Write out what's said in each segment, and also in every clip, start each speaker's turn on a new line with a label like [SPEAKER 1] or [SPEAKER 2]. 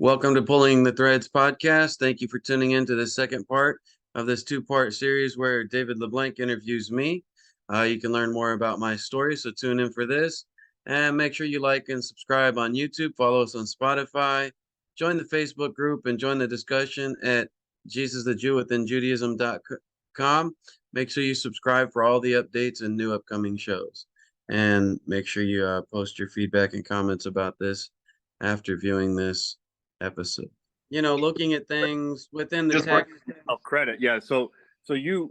[SPEAKER 1] Welcome to Pulling the Threads podcast. Thank you for tuning in to the second part of this two-part series where David LeBlanc interviews me. You can learn more about my story, so tune in for this. And make sure you like and subscribe on YouTube. Follow us on Spotify. Join the Facebook group and join the discussion at JesusTheJewWithinJudaism.com. Make sure you subscribe for all the updates and new upcoming shows. And make sure you post your feedback and comments about this after viewing this episode. Looking at things within the text.
[SPEAKER 2] Credit, yeah. So you're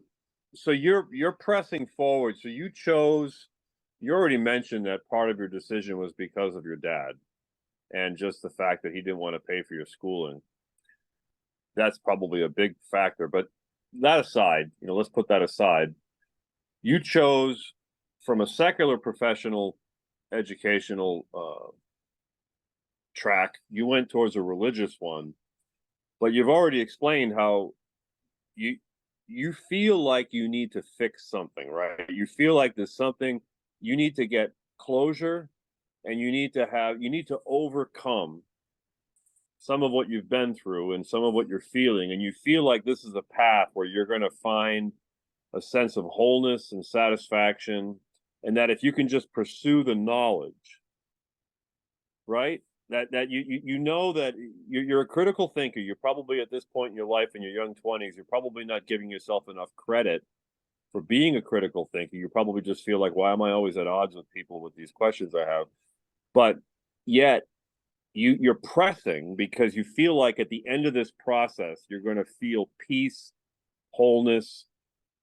[SPEAKER 2] pressing forward. So you already mentioned that part of your decision was because of your dad, and just the fact that he didn't want to pay for your schooling. That's probably a big factor. But that aside, let's put that aside. You chose from a secular professional educational track, you went towards a religious one, but you've already explained how you feel like you need to fix something, right? You feel like there's something you need to get closure, and you need to overcome some of what you've been through and some of what you're feeling, and you feel like this is a path where you're going to find a sense of wholeness and satisfaction, and that if you can just pursue the knowledge, right? That you know that you're a critical thinker. You're probably at this point in your life in your young 20s, you're probably not giving yourself enough credit for being a critical thinker. You probably just feel like, why am I always at odds with people with these questions I have? But yet you're pressing because you feel like at the end of this process, you're going to feel peace, wholeness,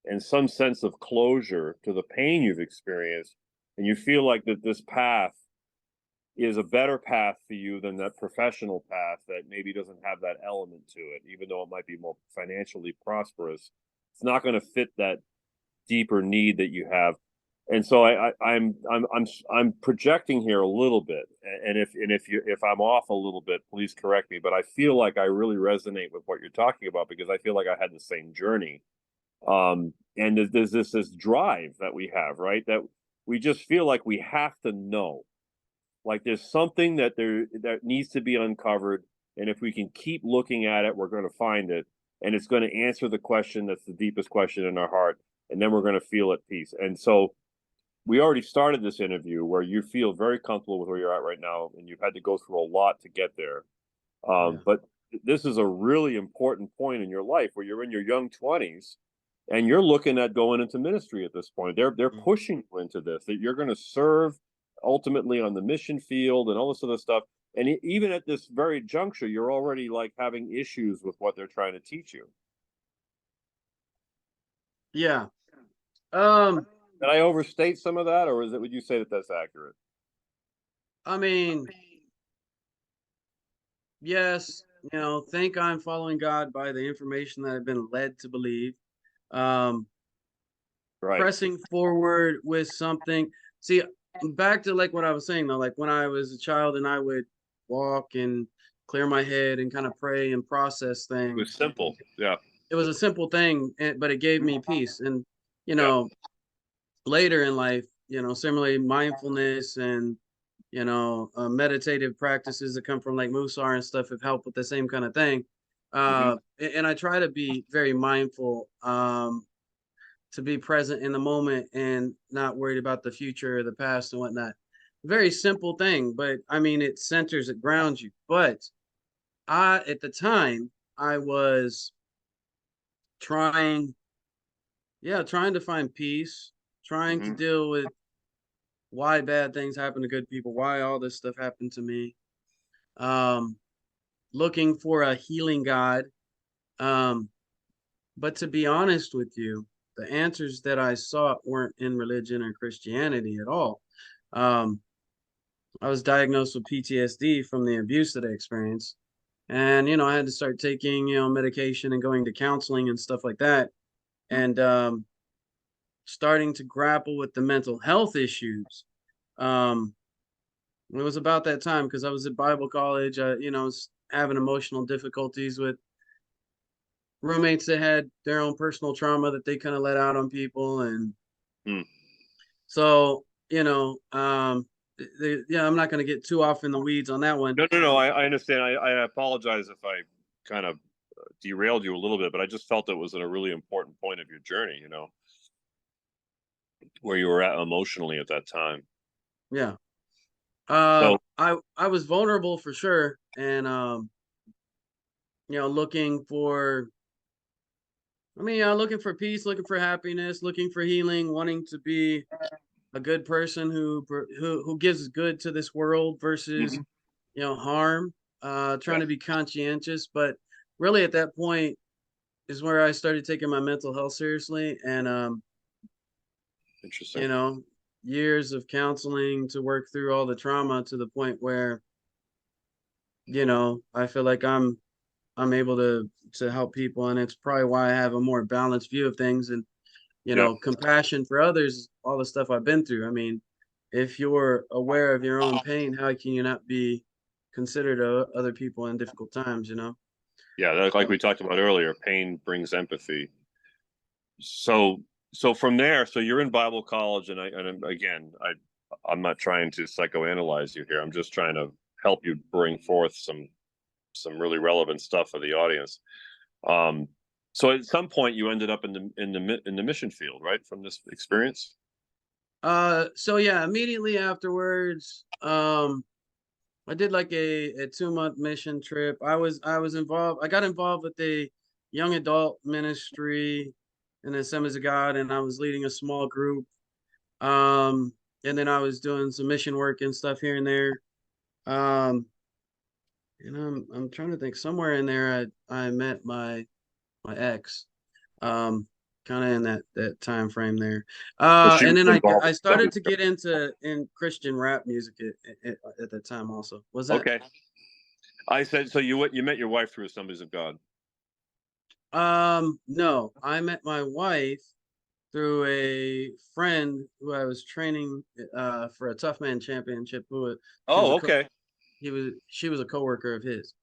[SPEAKER 2] and some sense of closure to the pain you've experienced. And you feel like that this path is a better path for you than that professional path that maybe doesn't have that element to it, even though it might be more financially prosperous. It's not going to fit that deeper need that you have. And so I'm projecting here a little bit, and if I'm off a little bit, please correct me. But I feel like I really resonate with what you're talking about, because I feel like I had the same journey. And there's this drive that we have, right? That we just feel like we have to know. Like there's something that needs to be uncovered, and if we can keep looking at it, we're going to find it, and it's going to answer the question that's the deepest question in our heart, and then we're going to feel at peace. And so we already started this interview where you feel very comfortable with where you're at right now, and you've had to go through a lot to get there. But this is a really important point in your life where you're in your young 20s, and you're looking at going into ministry at this point. They're pushing you into this, that you're going to serve ultimately on the mission field and all this other stuff. And even at this very juncture, you're already like having issues with what they're trying to teach you.
[SPEAKER 1] Yeah.
[SPEAKER 2] Did I overstate some of that, or would you say that that's accurate?
[SPEAKER 1] I mean, yes, think I'm following God by the information that I've been led to believe. Right. Pressing forward with something. See, back to like what I was saying though, like when I was a child and I would walk and clear my head and kind of pray and process things.
[SPEAKER 2] It was simple. Yeah.
[SPEAKER 1] It was a simple thing, but it gave me peace. And, later in life, similarly mindfulness and, meditative practices that come from like Musar and stuff have helped with the same kind of thing. And I try to be very mindful, to be present in the moment and not worried about the future or the past and whatnot. Very simple thing, but I mean, it centers, it grounds you. But at the time, I was trying to find peace, trying to deal with why bad things happen to good people, why all this stuff happened to me. Looking for a healing God. But to be honest with you, the answers that I sought weren't in religion or Christianity at all. I was diagnosed with PTSD from the abuse that I experienced. And, I had to start taking, medication and going to counseling and stuff like that. And starting to grapple with the mental health issues. It was about that time because I was at Bible college. I was having emotional difficulties with roommates that had their own personal trauma that they kind of let out on people. And so, yeah, I'm not going to get too off in the weeds on that one.
[SPEAKER 2] No. I understand. I apologize if I kind of derailed you a little bit, but I just felt it was a really important point of your journey, where you were at emotionally at that time.
[SPEAKER 1] Yeah.
[SPEAKER 2] So,
[SPEAKER 1] I was vulnerable for sure, and looking for, looking for peace, looking for happiness, looking for healing, wanting to be a good person who gives good to this world versus
[SPEAKER 2] mhm,
[SPEAKER 1] harm.
[SPEAKER 2] yeah,
[SPEAKER 1] Trying to be conscientious, but really at that point is where I started taking my mental health seriously, and
[SPEAKER 2] interesting.
[SPEAKER 1] you know, years of counseling to work through all the trauma to the point where I feel like I'm able to help people, and it's probably why I have a more balanced view of things, and
[SPEAKER 2] Yeah,
[SPEAKER 1] compassion for others, all the stuff I've been through. I mean, if you're aware of your own pain, how can you not be considerate of other people in difficult times,
[SPEAKER 2] yeah. Like we talked about earlier, pain brings empathy. So, from there, so you're in Bible college, and again, I'm not trying to psychoanalyze you here. I'm just trying to help you bring forth some really relevant stuff for the audience. Um, so at some point, you ended up in the mission field, right? From this experience.
[SPEAKER 1] So yeah, immediately afterwards, I did like a 2-month mission trip. I was involved. I got involved with a young adult ministry in the Assemblies of God, and I was leading a small group. Um, and then I was doing some mission work and stuff here and there. And I'm trying to think. Somewhere in there, I met my ex. Um, Kind of in that time frame there.
[SPEAKER 2] So she
[SPEAKER 1] And
[SPEAKER 2] was
[SPEAKER 1] then
[SPEAKER 2] involved
[SPEAKER 1] I
[SPEAKER 2] with some.
[SPEAKER 1] started to get in Christian rap music at that time also. Was that?
[SPEAKER 2] Okay, I said so. You met your wife through Assemblies of God.
[SPEAKER 1] No, I met my wife through a friend who I was training for a Tough Man Championship. She was
[SPEAKER 2] Oh,
[SPEAKER 1] a
[SPEAKER 2] okay.
[SPEAKER 1] she was a coworker of his.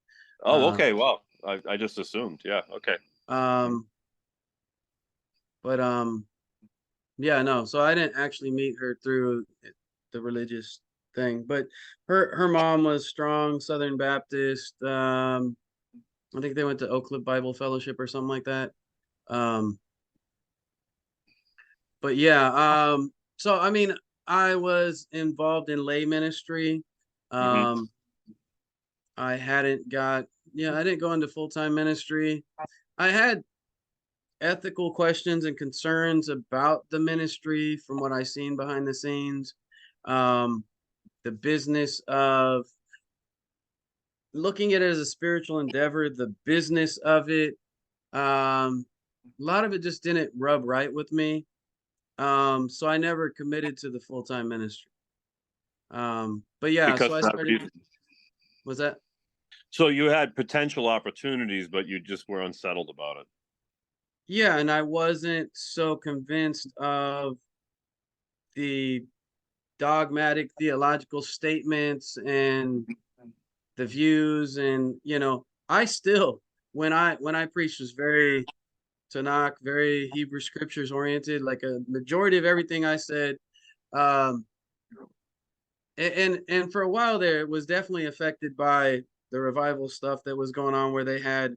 [SPEAKER 2] Oh,
[SPEAKER 1] Uh,
[SPEAKER 2] okay. Well, I just assumed. Yeah. Okay.
[SPEAKER 1] um, but yeah, no. So I didn't actually meet her through the religious thing, but her mom was strong Southern Baptist. I think they went to Oak Cliff Bible Fellowship or something like that. Um, but yeah, so I mean, I was involved in lay ministry.
[SPEAKER 2] Hmm.
[SPEAKER 1] Um, I hadn't got, I didn't go into full-time ministry. I had ethical questions and concerns about the ministry from what I seen behind the scenes. Um, the business of looking at it as a spiritual endeavor, the business of it, a lot of it just didn't rub right with me. So I never committed to the full-time ministry. But yeah,
[SPEAKER 2] Because
[SPEAKER 1] so I
[SPEAKER 2] of that
[SPEAKER 1] started.
[SPEAKER 2] reason.
[SPEAKER 1] Was that?
[SPEAKER 2] So you had potential opportunities, but you just were unsettled about it.
[SPEAKER 1] Yeah, and I wasn't so convinced of the dogmatic theological statements and the views, and I still, when I preached, was very Tanakh, very Hebrew scriptures oriented. Like a majority of everything I said, um, and for a while there, it was definitely affected by the revival stuff that was going on, where they had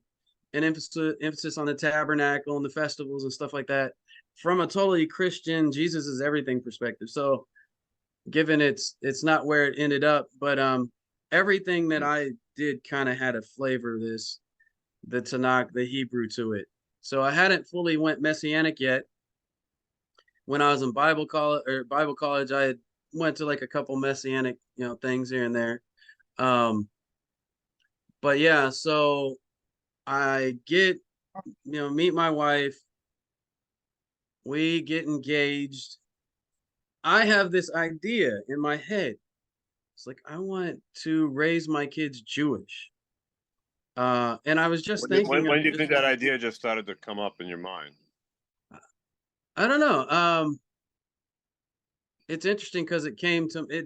[SPEAKER 1] an emphasis on the tabernacle and the festivals and stuff like that from a totally Christian Jesus is everything perspective. So given it's not where it ended up, but everything that I did kind of had a flavor of the Tanakh, the Hebrew to it. So I hadn't fully went Messianic yet. When I was in Bible college, I had went to like a couple Messianic, things here and there. Um, but yeah, so I get, meet my wife, we get engaged. I have this idea in my head. It's like I want to raise my kids Jewish. And I was just thinking
[SPEAKER 2] When
[SPEAKER 1] of
[SPEAKER 2] do you
[SPEAKER 1] just,
[SPEAKER 2] think that idea just started to come up in your mind?
[SPEAKER 1] I don't know. It's interesting because it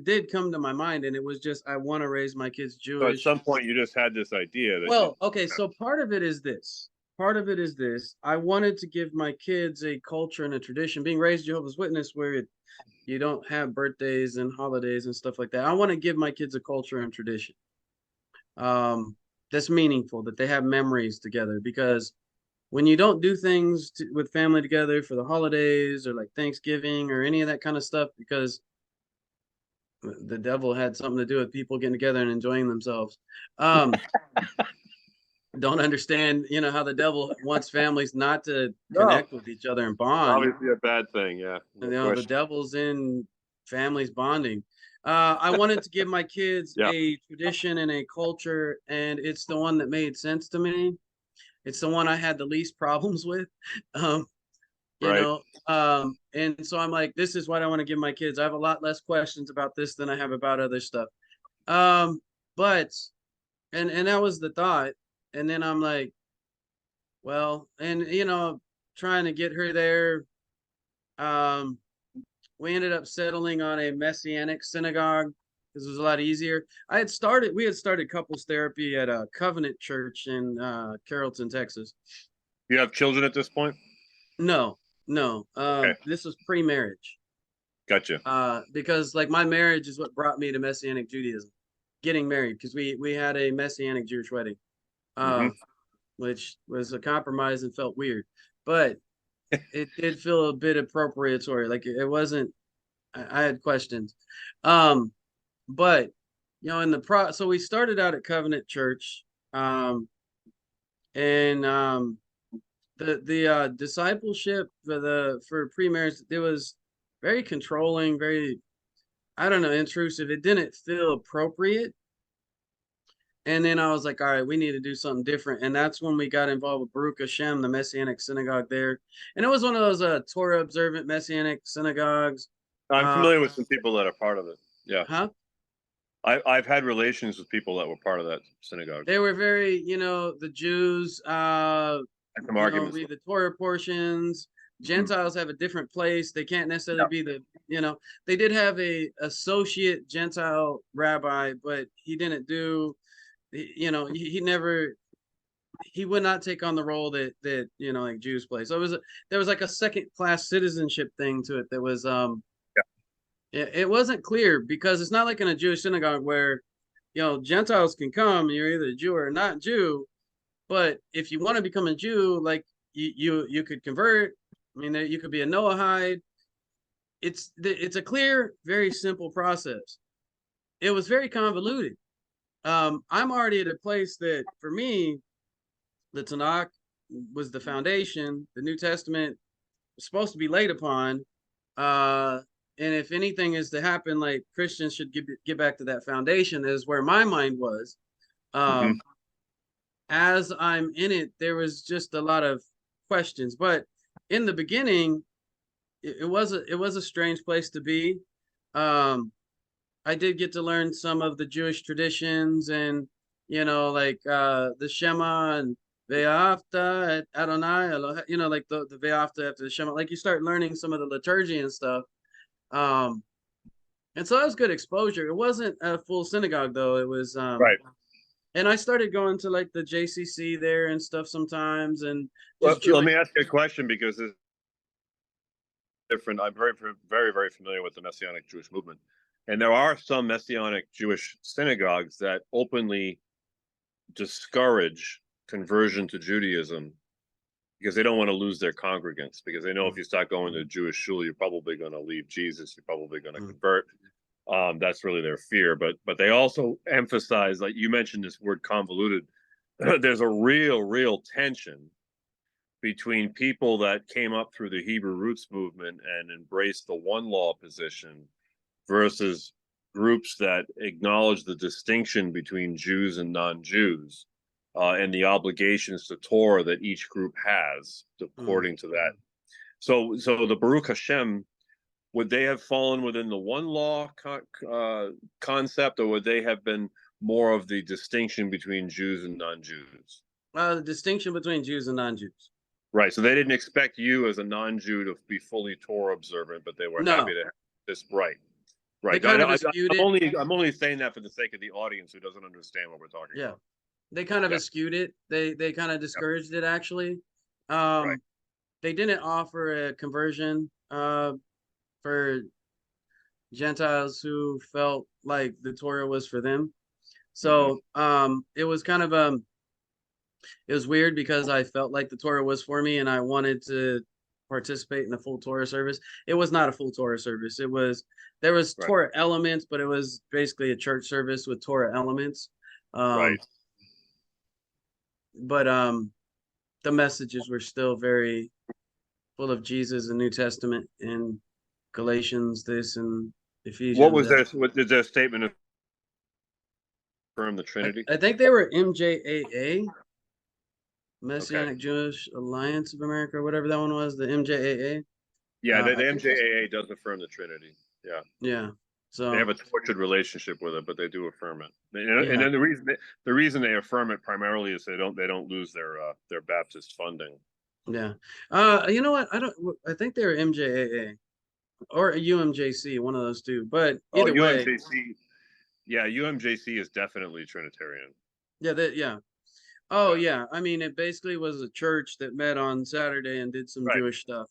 [SPEAKER 1] did come to my mind, and it was just I want to raise my kids
[SPEAKER 2] So at
[SPEAKER 1] Jewish.
[SPEAKER 2] some point, you just had this idea that you.
[SPEAKER 1] Well, okay, so part of it is this. part of it is this. I wanted to give my kids a culture and a tradition. Being raised Jehovah's Witness, where you don't have birthdays and holidays and stuff like that. I want to give my kids a culture and tradition that's meaningful, that they have memories together. Because when you don't do things with family together for the holidays or like Thanksgiving or any of that kind of stuff, because the devil had something to do with people getting together and enjoying themselves. Don't understand, how the devil wants families not to
[SPEAKER 2] No,
[SPEAKER 1] connect with each other and bond.
[SPEAKER 2] obviously a bad thing. Yeah. No
[SPEAKER 1] The devil's in families bonding. I wanted to give my kids
[SPEAKER 2] Yeah.
[SPEAKER 1] a tradition and a culture, and it's the one that made sense to me. It's the one I had the least problems with. Um,
[SPEAKER 2] Right.
[SPEAKER 1] And so I'm like, this is what I want to give my kids. I have a lot less questions about this than I have about other stuff. But and that was the thought. And then I'm like, well, and trying to get her there. We ended up settling on a Messianic synagogue because it was a lot easier. We had started couples therapy at a Covenant church in Carrollton, Texas.
[SPEAKER 2] You have children at this point?
[SPEAKER 1] No, no.
[SPEAKER 2] Okay.
[SPEAKER 1] This was pre-marriage.
[SPEAKER 2] Gotcha.
[SPEAKER 1] Because like my marriage is what brought me to Messianic Judaism, getting married, because we had a Messianic Jewish wedding, which was a compromise and felt weird, but it did feel a bit appropriatory. Like it wasn't. I had questions, but in so we started out at Covenant Church, and the discipleship for pre-marriage, it was very controlling, very, I don't know, intrusive. It didn't feel appropriate. And then I was like, all right, we need to do something different. And that's when we got involved with Baruch Hashem, the Messianic synagogue there. And it was one of those Torah observant Messianic synagogues.
[SPEAKER 2] I'm familiar with some people that are part of it. Yeah.
[SPEAKER 1] Huh?
[SPEAKER 2] I've had relations with people that were part of that synagogue.
[SPEAKER 1] They were very, the Jews,
[SPEAKER 2] Some arguments.
[SPEAKER 1] read the Torah portions. Gentiles have a different place. They can't necessarily be they did have a associate Gentile rabbi, but he didn't do, he never, he would not take on the role that like Jews play. So there was like a second class citizenship thing to it that was it wasn't clear, because it's not like in a Jewish synagogue where Gentiles can come, you're either Jew or not Jew, but if you want to become a Jew, like you could convert. I mean, you could be a Noahide. It's a clear, very simple process. It was very convoluted. I'm already at a place that, for me, the Tanakh was the foundation. The New Testament was supposed to be laid upon. And if anything is to happen, like, Christians should get back to that foundation, is where my mind was. As I'm in it, there was just a lot of questions. But in the beginning, it was a strange place to be. I did get to learn some of the Jewish traditions, and like the Shema and Ve'afta et Adonai, like the Ve'afta after the Shema. Like, you start learning some of the liturgy and stuff. And so that was good exposure. It wasn't a full synagogue, though. It was
[SPEAKER 2] right.
[SPEAKER 1] And I started going to like the JCC there and stuff sometimes. And
[SPEAKER 2] let me ask you a question, because it's different. I'm very, very, very familiar with the Messianic Jewish movement, and there are some Messianic Jewish synagogues that openly discourage conversion to Judaism because they don't want to lose their congregants, because they know if you start going to a Jewish shul, you're probably going to leave Jesus, you're probably going to convert. That's really their fear. But they also emphasize, like you mentioned this word convoluted, there's a real tension between people that came up through the Hebrew roots movement and embraced the one law position versus groups that acknowledge the distinction between Jews and non-Jews, and the obligations to Torah that each group has according to that. So the Baruch Hashem, would they have fallen within the one law concept, or would they have been more of the distinction between Jews and non-Jews?
[SPEAKER 1] The distinction between Jews and non-Jews.
[SPEAKER 2] Right. So they didn't expect you as a non-Jew to be fully Torah observant, but they were happy to have this. Right. Right.
[SPEAKER 1] I'm only saying that for the sake of the audience who doesn't understand what we're talking about. They kind of
[SPEAKER 2] Yeah.
[SPEAKER 1] eschewed it. They kind of
[SPEAKER 2] Yep.
[SPEAKER 1] discouraged it actually.
[SPEAKER 2] Right.
[SPEAKER 1] They didn't offer a conversion for Gentiles who felt like the Torah was for them.
[SPEAKER 2] Hmm.
[SPEAKER 1] So it was kind of it was weird because I felt like the Torah was for me and I wanted to participate in the full Torah service. It was not a full Torah service. There was
[SPEAKER 2] Right.
[SPEAKER 1] Torah elements, but it was basically a church service with Torah elements.
[SPEAKER 2] Right.
[SPEAKER 1] Um, but the messages were still very full of Jesus and New Testament and Galatians, this and
[SPEAKER 2] What
[SPEAKER 1] Ephesians
[SPEAKER 2] was
[SPEAKER 1] that.
[SPEAKER 2] their what did their statement affirm the Trinity?
[SPEAKER 1] I think they were MJAA,
[SPEAKER 2] Okay.
[SPEAKER 1] Messianic Jewish Alliance of America, or whatever that one was, the MJAA.
[SPEAKER 2] Yeah,
[SPEAKER 1] I
[SPEAKER 2] the
[SPEAKER 1] think that's
[SPEAKER 2] MJAA does affirm the Trinity. Yeah.
[SPEAKER 1] yeah.
[SPEAKER 2] They
[SPEAKER 1] So
[SPEAKER 2] have a tortured relationship with it, but they do affirm it. And
[SPEAKER 1] yeah,
[SPEAKER 2] then the reason they affirm it primarily is they don't lose their Baptist funding.
[SPEAKER 1] yeah. You know what? I think they were MJAA or a UMJC, one of those two. But
[SPEAKER 2] Oh,
[SPEAKER 1] either way,
[SPEAKER 2] UMJC. Yeah, UMJC is definitely Trinitarian.
[SPEAKER 1] yeah, yeah. Oh
[SPEAKER 2] Yeah.
[SPEAKER 1] yeah. I mean, it basically was a church that met on Saturday and did some
[SPEAKER 2] Right.
[SPEAKER 1] Jewish stuff.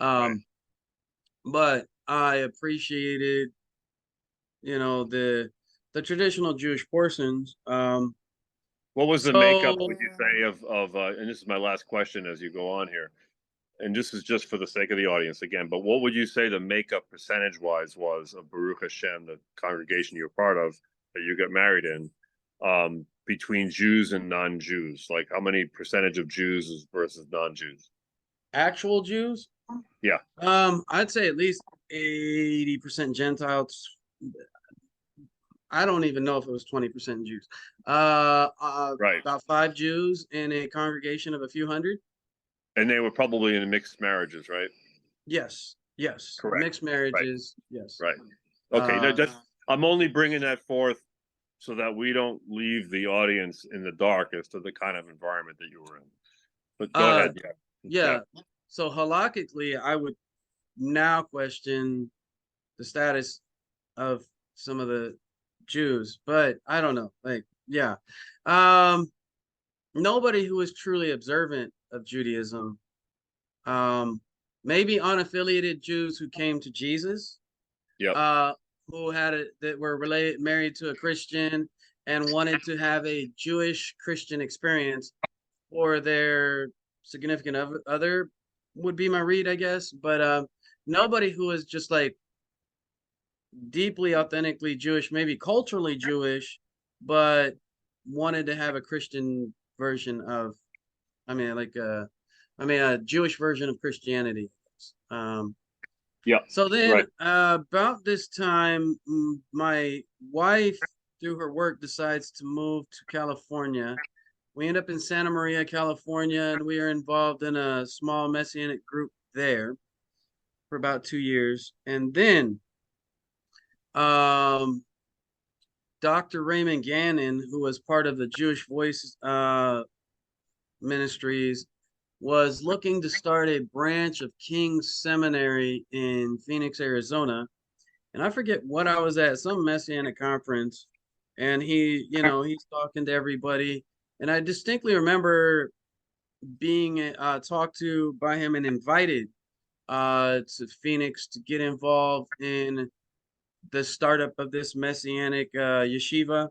[SPEAKER 2] Right.
[SPEAKER 1] Um, but I appreciated, the traditional Jewish portions.
[SPEAKER 2] What was the makeup,
[SPEAKER 1] So
[SPEAKER 2] would you say, of and this is my last question as you go on here, and this is just for the sake of the audience again, but what would you say the makeup percentage wise was of Baruch Hashem, the congregation you're part of that you got married in, between Jews and non-Jews? Like how many percentage of Jews versus non-Jews?
[SPEAKER 1] actual Jews,
[SPEAKER 2] Yeah.
[SPEAKER 1] I'd say at least 80% Gentiles. I don't even know if it was 20% Jews.
[SPEAKER 2] Right.
[SPEAKER 1] About 5 Jews in a congregation of a few hundred.
[SPEAKER 2] And they were probably in mixed marriages, right?
[SPEAKER 1] Yes, yes,
[SPEAKER 2] Correct.
[SPEAKER 1] mixed
[SPEAKER 2] Right.
[SPEAKER 1] marriages. Yes.
[SPEAKER 2] Right. Okay. No,
[SPEAKER 1] Uh,
[SPEAKER 2] just I'm only bringing that forth so that we don't leave the audience in the dark as to the kind of environment that you were in. But go
[SPEAKER 1] uh,
[SPEAKER 2] ahead. Yeah. Yeah.
[SPEAKER 1] yeah. So halakhically, I would now question the status of some of the Jews, but I don't know. Like, yeah. Um, Nobody who is truly observant of Judaism, um, maybe unaffiliated Jews who came to Jesus,
[SPEAKER 2] Yep.
[SPEAKER 1] uh, who that were related, married to a Christian and wanted to have a Jewish Christian experience for their significant other would be my read, I guess. But nobody who is just like deeply authentically Jewish, maybe culturally Jewish, but wanted to have a Christian version of, I mean, a Jewish version of Christianity. Um,
[SPEAKER 2] Yep.
[SPEAKER 1] so then,
[SPEAKER 2] Right.
[SPEAKER 1] about this time, my wife, through her work, decides to move to California. We end up in Santa Maria, California, and we are involved in a small Messianic group there for about 2 years. And then um, Dr. Raymond Gannon, who was part of the Jewish Voice ministries, was looking to start a branch of King's Seminary in Phoenix, Arizona. And I forget what I was at, some Messianic conference. And he's talking to everybody. And I distinctly remember being talked to by him and invited to Phoenix to get involved in the startup of this Messianic yeshiva.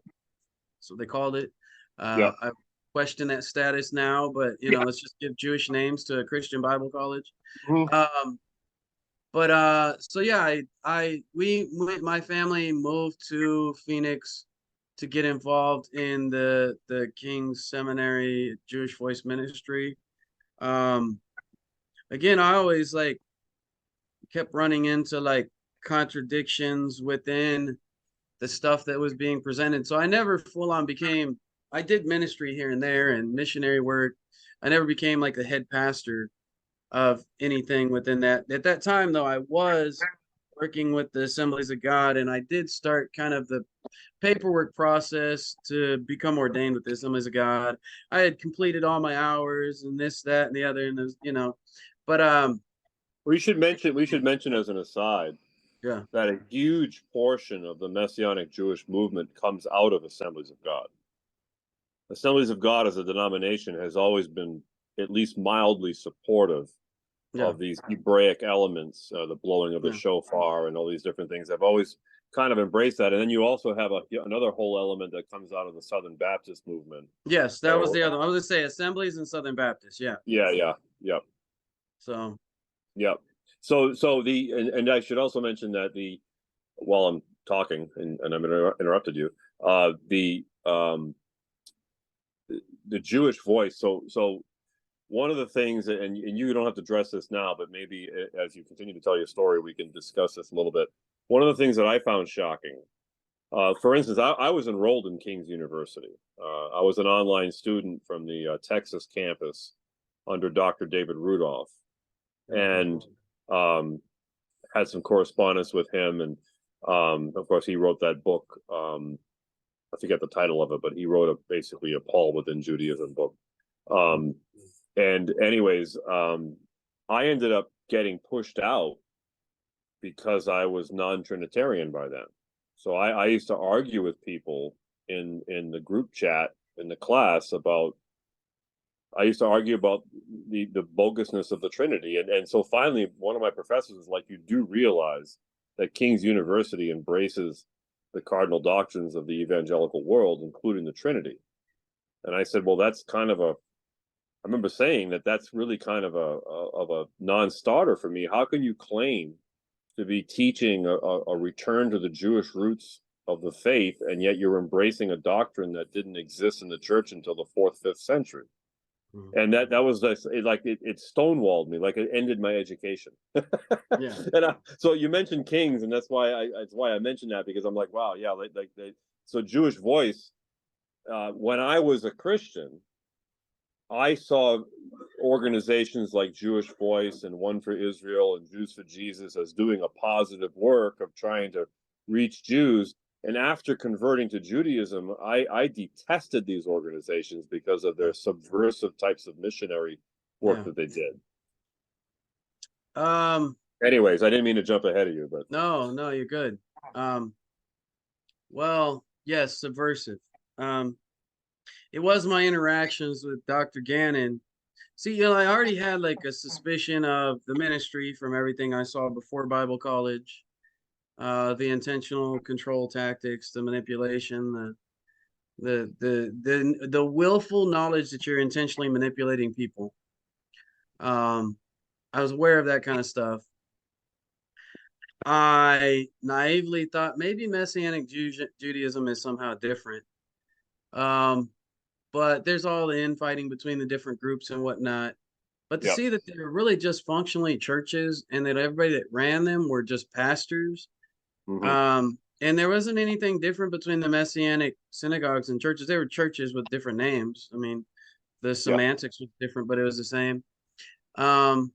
[SPEAKER 1] So they called it.
[SPEAKER 2] Yep.
[SPEAKER 1] I question that status now, but
[SPEAKER 2] Yeah.
[SPEAKER 1] let's just give Jewish names to a Christian Bible college.
[SPEAKER 2] Mhm.
[SPEAKER 1] But so yeah, my family moved to Phoenix to get involved in the King's Seminary Jewish Voice Ministry. Um, Again, I always like kept running into like contradictions within the stuff that was being presented. So I never full on became, I did ministry here and there and missionary work. I never became like the head pastor of anything within that. At that time, though, I was working with the Assemblies of God, and I did start kind of the paperwork process to become ordained with the Assemblies of God. I had completed all my hours and this, that, and the other, and but
[SPEAKER 2] We should mention as an aside
[SPEAKER 1] yeah,
[SPEAKER 2] that a huge portion of the Messianic Jewish movement comes out of Assemblies of God. Assemblies of God as a denomination has always been at least mildly supportive
[SPEAKER 1] Yeah.
[SPEAKER 2] of these Hebraic elements, the blowing of the
[SPEAKER 1] Yeah.
[SPEAKER 2] shofar and all these different things. I've always kind of embraced that. And then you also have another whole element that comes out of the Southern Baptist movement.
[SPEAKER 1] Yes, that was the other one. I was gonna say Assemblies and Southern Baptist. Yeah.
[SPEAKER 2] Yeah.
[SPEAKER 1] So
[SPEAKER 2] Yep. So and I should also mention that while I'm talking and I'm interrupted you, the Jewish voice. So one of the things, and you don't have to address this now, but maybe as you continue to tell your story, we can discuss this a little bit. One of the things that I found shocking, for instance, I was enrolled in King's University. I was an online student from the Texas campus under Dr. David Rudolph, and had some correspondence with him. And of course, he wrote that book. I forget the title of it, but he wrote basically a Paul within Judaism book. And anyways, I ended up getting pushed out because I was non-Trinitarian by then. So I used to argue with people in the group chat in the class about. I used to argue about the bogusness of the Trinity, and so finally, one of my professors was like, "You do realize that King's University embraces the cardinal doctrines of the evangelical world, including the Trinity." And I said, "Well, that's kind of a." I remember saying that's really kind of a non-starter for me. How can you claim to be teaching a return to the Jewish roots of the faith, and yet you're embracing a doctrine that didn't exist in the church until the 4th, 5th century? And that was it stonewalled me, like it ended my education.
[SPEAKER 1] yeah.
[SPEAKER 2] And so you mentioned Kings, and that's why I mentioned that, because I'm like, wow, yeah, so Jewish Voice. When I was a Christian, I saw organizations like Jewish Voice and One for Israel and Jews for Jesus as doing a positive work of trying to reach Jews. And after converting to Judaism, I detested these organizations because of their subversive types of missionary work that they did. Anyways, I didn't mean to jump ahead of you, but
[SPEAKER 1] no, you're good. Well, yes, subversive. It was my interactions with Dr. Gannon. See, I already had like a suspicion of the ministry from everything I saw before Bible college. The intentional control tactics, the manipulation, the willful knowledge that you're intentionally manipulating people. I was aware of that kind of stuff. I naively thought maybe Messianic Judaism is somehow different. But there's all the infighting between the different groups and whatnot. But to see that they're really just functionally churches, and that everybody that ran them were just pastors. And there wasn't anything different between the Messianic synagogues and churches. They were churches with different names. I mean, the semantics was different, but it was the same. But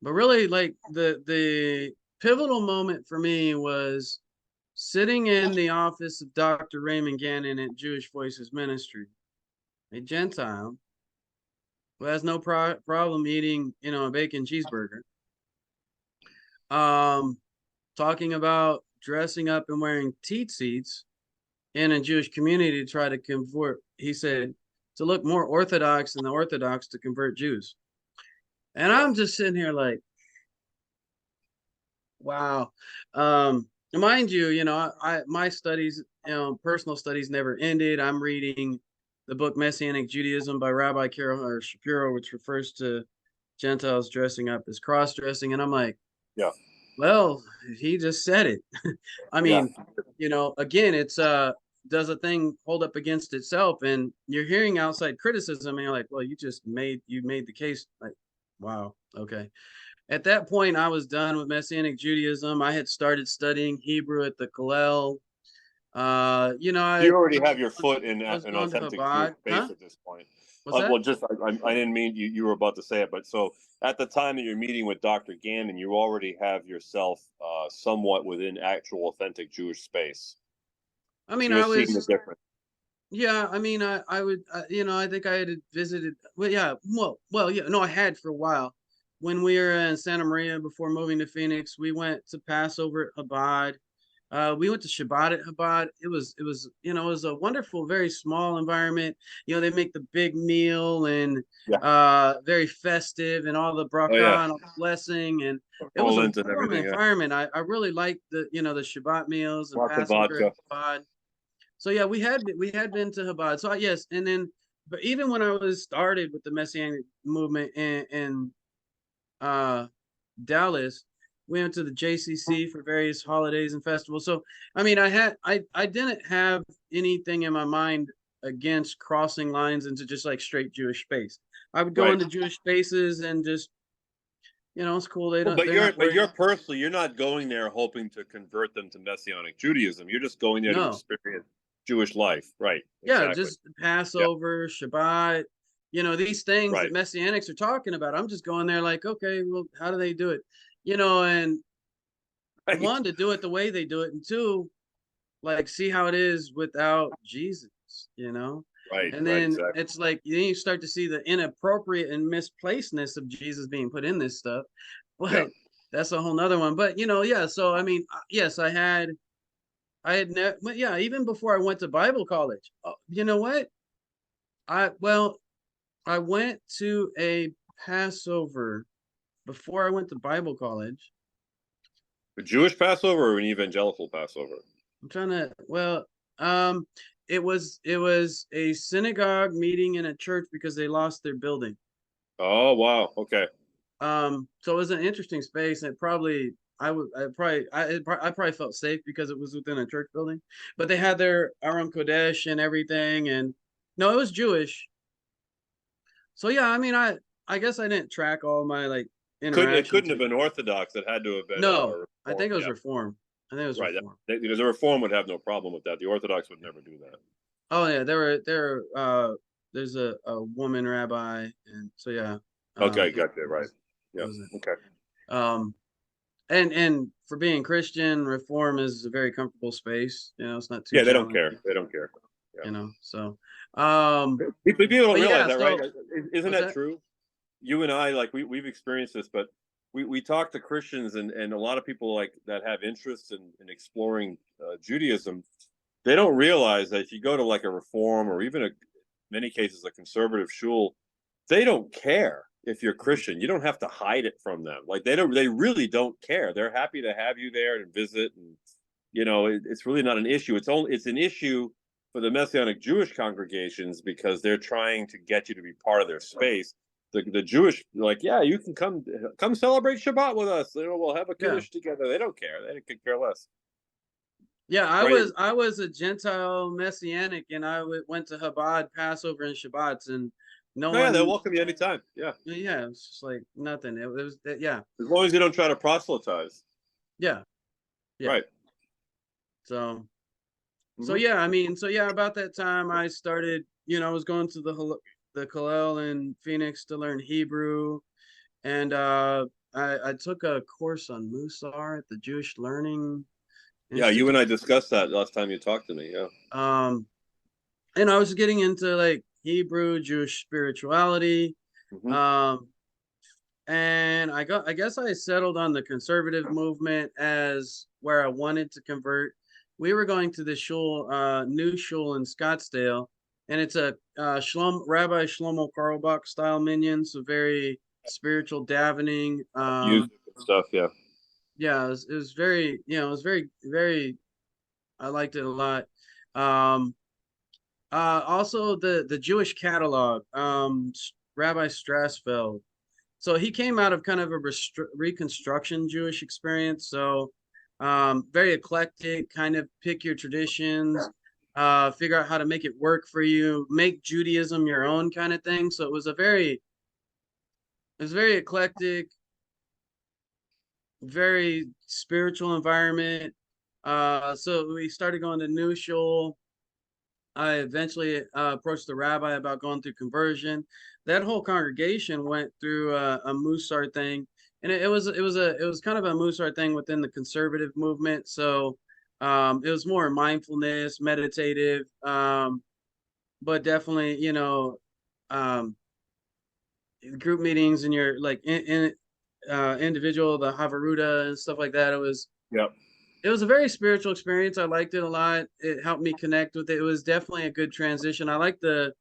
[SPEAKER 1] really, like the pivotal moment for me was sitting in the office of Dr. Raymond Gannon at Jewish Voices Ministry, a Gentile who has no problem eating, a bacon cheeseburger. Talking about dressing up and wearing tzitzits in a Jewish community to try to convert, he said, to look more Orthodox than the Orthodox to convert Jews. And I'm just sitting here like, wow. Mind you, my studies, personal studies never ended. I'm reading the book Messianic Judaism by Rabbi Carol Shapiro, which refers to Gentiles dressing up as cross-dressing. And I'm like, well, he just said it. I mean, again, it's does a thing hold up against itself? And you're hearing outside criticism, and you're like, well, you made the case. Like, wow, okay. At that point, I was done with Messianic Judaism. I had started studying Hebrew at the Kollel. You
[SPEAKER 2] already have your foot in an authentic Jewish base at this point.
[SPEAKER 1] What's that?
[SPEAKER 2] Well, just I didn't mean you were about to say it, but so at the time that you're meeting with Dr. Gannon, you already have yourself somewhat within actual authentic Jewish space.
[SPEAKER 1] I mean,
[SPEAKER 2] so seeing the difference.
[SPEAKER 1] Yeah, I mean, I would, I think I had visited. Well, yeah, yeah, no, I had for a while. When we were in Santa Maria before moving to Phoenix, we went to Passover at Chabad. We went to Shabbat at Chabad. It was a wonderful, very small environment. They make the big meal and
[SPEAKER 2] Yeah.
[SPEAKER 1] very festive and all the
[SPEAKER 2] Oh yeah.
[SPEAKER 1] bracha and all the blessing. And it was a
[SPEAKER 2] Poland and
[SPEAKER 1] warm
[SPEAKER 2] everything. Yeah.
[SPEAKER 1] environment. I really liked the Shabbat meals and
[SPEAKER 2] Lots of
[SPEAKER 1] Passover at
[SPEAKER 2] vodka.
[SPEAKER 1] Chabad. So yeah, we had been to Chabad. So yes, and then but even when I was started with the Messianic movement in uh Dallas, we went to the JCC for various holidays and festivals. So I mean, I didn't have anything in my mind against crossing lines into just like straight Jewish space. I would go
[SPEAKER 2] Right.
[SPEAKER 1] into Jewish spaces and just it's cool.
[SPEAKER 2] Well, but
[SPEAKER 1] They're not worried.
[SPEAKER 2] you're personally, you're not going there hoping to convert them to Messianic Judaism. You're just going there to
[SPEAKER 1] No.
[SPEAKER 2] experience Jewish life. Right.
[SPEAKER 1] Yeah,
[SPEAKER 2] Exactly.
[SPEAKER 1] just Passover, Shabbat, these things that
[SPEAKER 2] Right.
[SPEAKER 1] Messianics are talking about. I'm just going there like, okay, well, how do they do it? And
[SPEAKER 2] Right.
[SPEAKER 1] one, to do it the way they do it, and two, like see how it is without Jesus.
[SPEAKER 2] Right.
[SPEAKER 1] And
[SPEAKER 2] Right.
[SPEAKER 1] then
[SPEAKER 2] Exactly.
[SPEAKER 1] it's like then you start to see the inappropriate and misplacedness of Jesus being put in this stuff.
[SPEAKER 2] Yeah.
[SPEAKER 1] But that's a whole nother one. But yeah, so I mean, yes, I had never, yeah, even before I went to Bible college. You know what? I went to a Passover before I went to Bible college.
[SPEAKER 2] A Jewish Passover or an evangelical Passover?
[SPEAKER 1] I'm trying to, it was a synagogue meeting in a church because they lost their building.
[SPEAKER 2] Oh wow. Okay.
[SPEAKER 1] So it was an interesting space, and I probably felt safe because it was within a church building, but they had their Aram Kodesh and everything, and no, it was Jewish. So yeah, I mean, I guess I didn't track all my like
[SPEAKER 2] It couldn't
[SPEAKER 1] interactions.
[SPEAKER 2] have been Orthodox. It had to have been a
[SPEAKER 1] No, I
[SPEAKER 2] reform.
[SPEAKER 1] think it was
[SPEAKER 2] Yeah.
[SPEAKER 1] Reform. I think it was
[SPEAKER 2] Right.
[SPEAKER 1] Reform.
[SPEAKER 2] Because a reform would have no problem with that. The Orthodox would never do that.
[SPEAKER 1] Oh yeah, there's a woman rabbi, and so yeah.
[SPEAKER 2] Okay.
[SPEAKER 1] It
[SPEAKER 2] Gotcha. Right.
[SPEAKER 1] was it
[SPEAKER 2] Yeah.
[SPEAKER 1] was it.
[SPEAKER 2] Okay.
[SPEAKER 1] Um, and for being Christian, Reform is a very comfortable space. It's not too
[SPEAKER 2] Yeah. They don't care.
[SPEAKER 1] challenging.
[SPEAKER 2] They don't care. Yeah.
[SPEAKER 1] So um,
[SPEAKER 2] People don't
[SPEAKER 1] but
[SPEAKER 2] realize
[SPEAKER 1] yeah.
[SPEAKER 2] that, right?
[SPEAKER 1] So
[SPEAKER 2] Isn't
[SPEAKER 1] what's
[SPEAKER 2] that
[SPEAKER 1] that?
[SPEAKER 2] true? You and I, like we've experienced this, but we talk to Christians and a lot of people like that have interests in exploring Judaism. They don't realize that if you go to like a reform or even many cases a conservative shul, they don't care if you're Christian. You don't have to hide it from them. Like they really don't care. They're happy to have you there and visit, and it's really not an issue. It's an issue for the Messianic Jewish congregations because they're trying to get you to be part of their space. The Jewish, like, yeah, you can come celebrate Shabbat with us. We'll have a
[SPEAKER 1] Yeah.
[SPEAKER 2] kiddush together. They don't care. They could care less.
[SPEAKER 1] Yeah, I
[SPEAKER 2] Right.
[SPEAKER 1] was I was a Gentile Messianic, and went to Chabad Passover and Shabbats, and no
[SPEAKER 2] No, yeah, they'll
[SPEAKER 1] one.
[SPEAKER 2] welcome you anytime. Yeah.
[SPEAKER 1] Yeah, it's just like nothing. It was yeah,
[SPEAKER 2] As long as you don't try to proselytize.
[SPEAKER 1] yeah, yeah.
[SPEAKER 2] Right.
[SPEAKER 1] So
[SPEAKER 2] Mm-hmm.
[SPEAKER 1] yeah, I mean, so yeah, about that time I started. I was going to the Kollel in Phoenix to learn Hebrew, and I took a course on Musar at the Jewish Learning
[SPEAKER 2] Yeah, you and
[SPEAKER 1] Institute.
[SPEAKER 2] I discussed that last time you talked to me. Yeah.
[SPEAKER 1] And I was getting into like Hebrew, Jewish spirituality.
[SPEAKER 2] Mm-hmm.
[SPEAKER 1] Um, and I guess I settled on the conservative movement as where I wanted to convert. We were going to the new shul in Scottsdale, and it's a Rabbi Shlomo Carlebach style minyan, so very spiritual davening.
[SPEAKER 2] Music and stuff. Yeah.
[SPEAKER 1] Yeah, it was very, it was very, very. I liked it a lot. Um, Also the Jewish catalog, Rabbi Strassfeld. So he came out of kind of a Reconstruction Jewish experience. So very eclectic, kind of pick your traditions, figure out how to make it work for you, make Judaism your own kind of thing. So it was very eclectic, very spiritual environment. So we started going to New Shul. I eventually approached the rabbi about going through conversion. That whole congregation went through a Musar thing, and it was kind of a Musar thing within the conservative movement. So it was more mindfulness, meditative, but definitely um, group meetings and your like individual, the Havaruda and stuff like that. It was
[SPEAKER 2] Yep.
[SPEAKER 1] It was a very spiritual experience. I liked it a lot. It helped me connect with it. It was definitely a good transition. I like the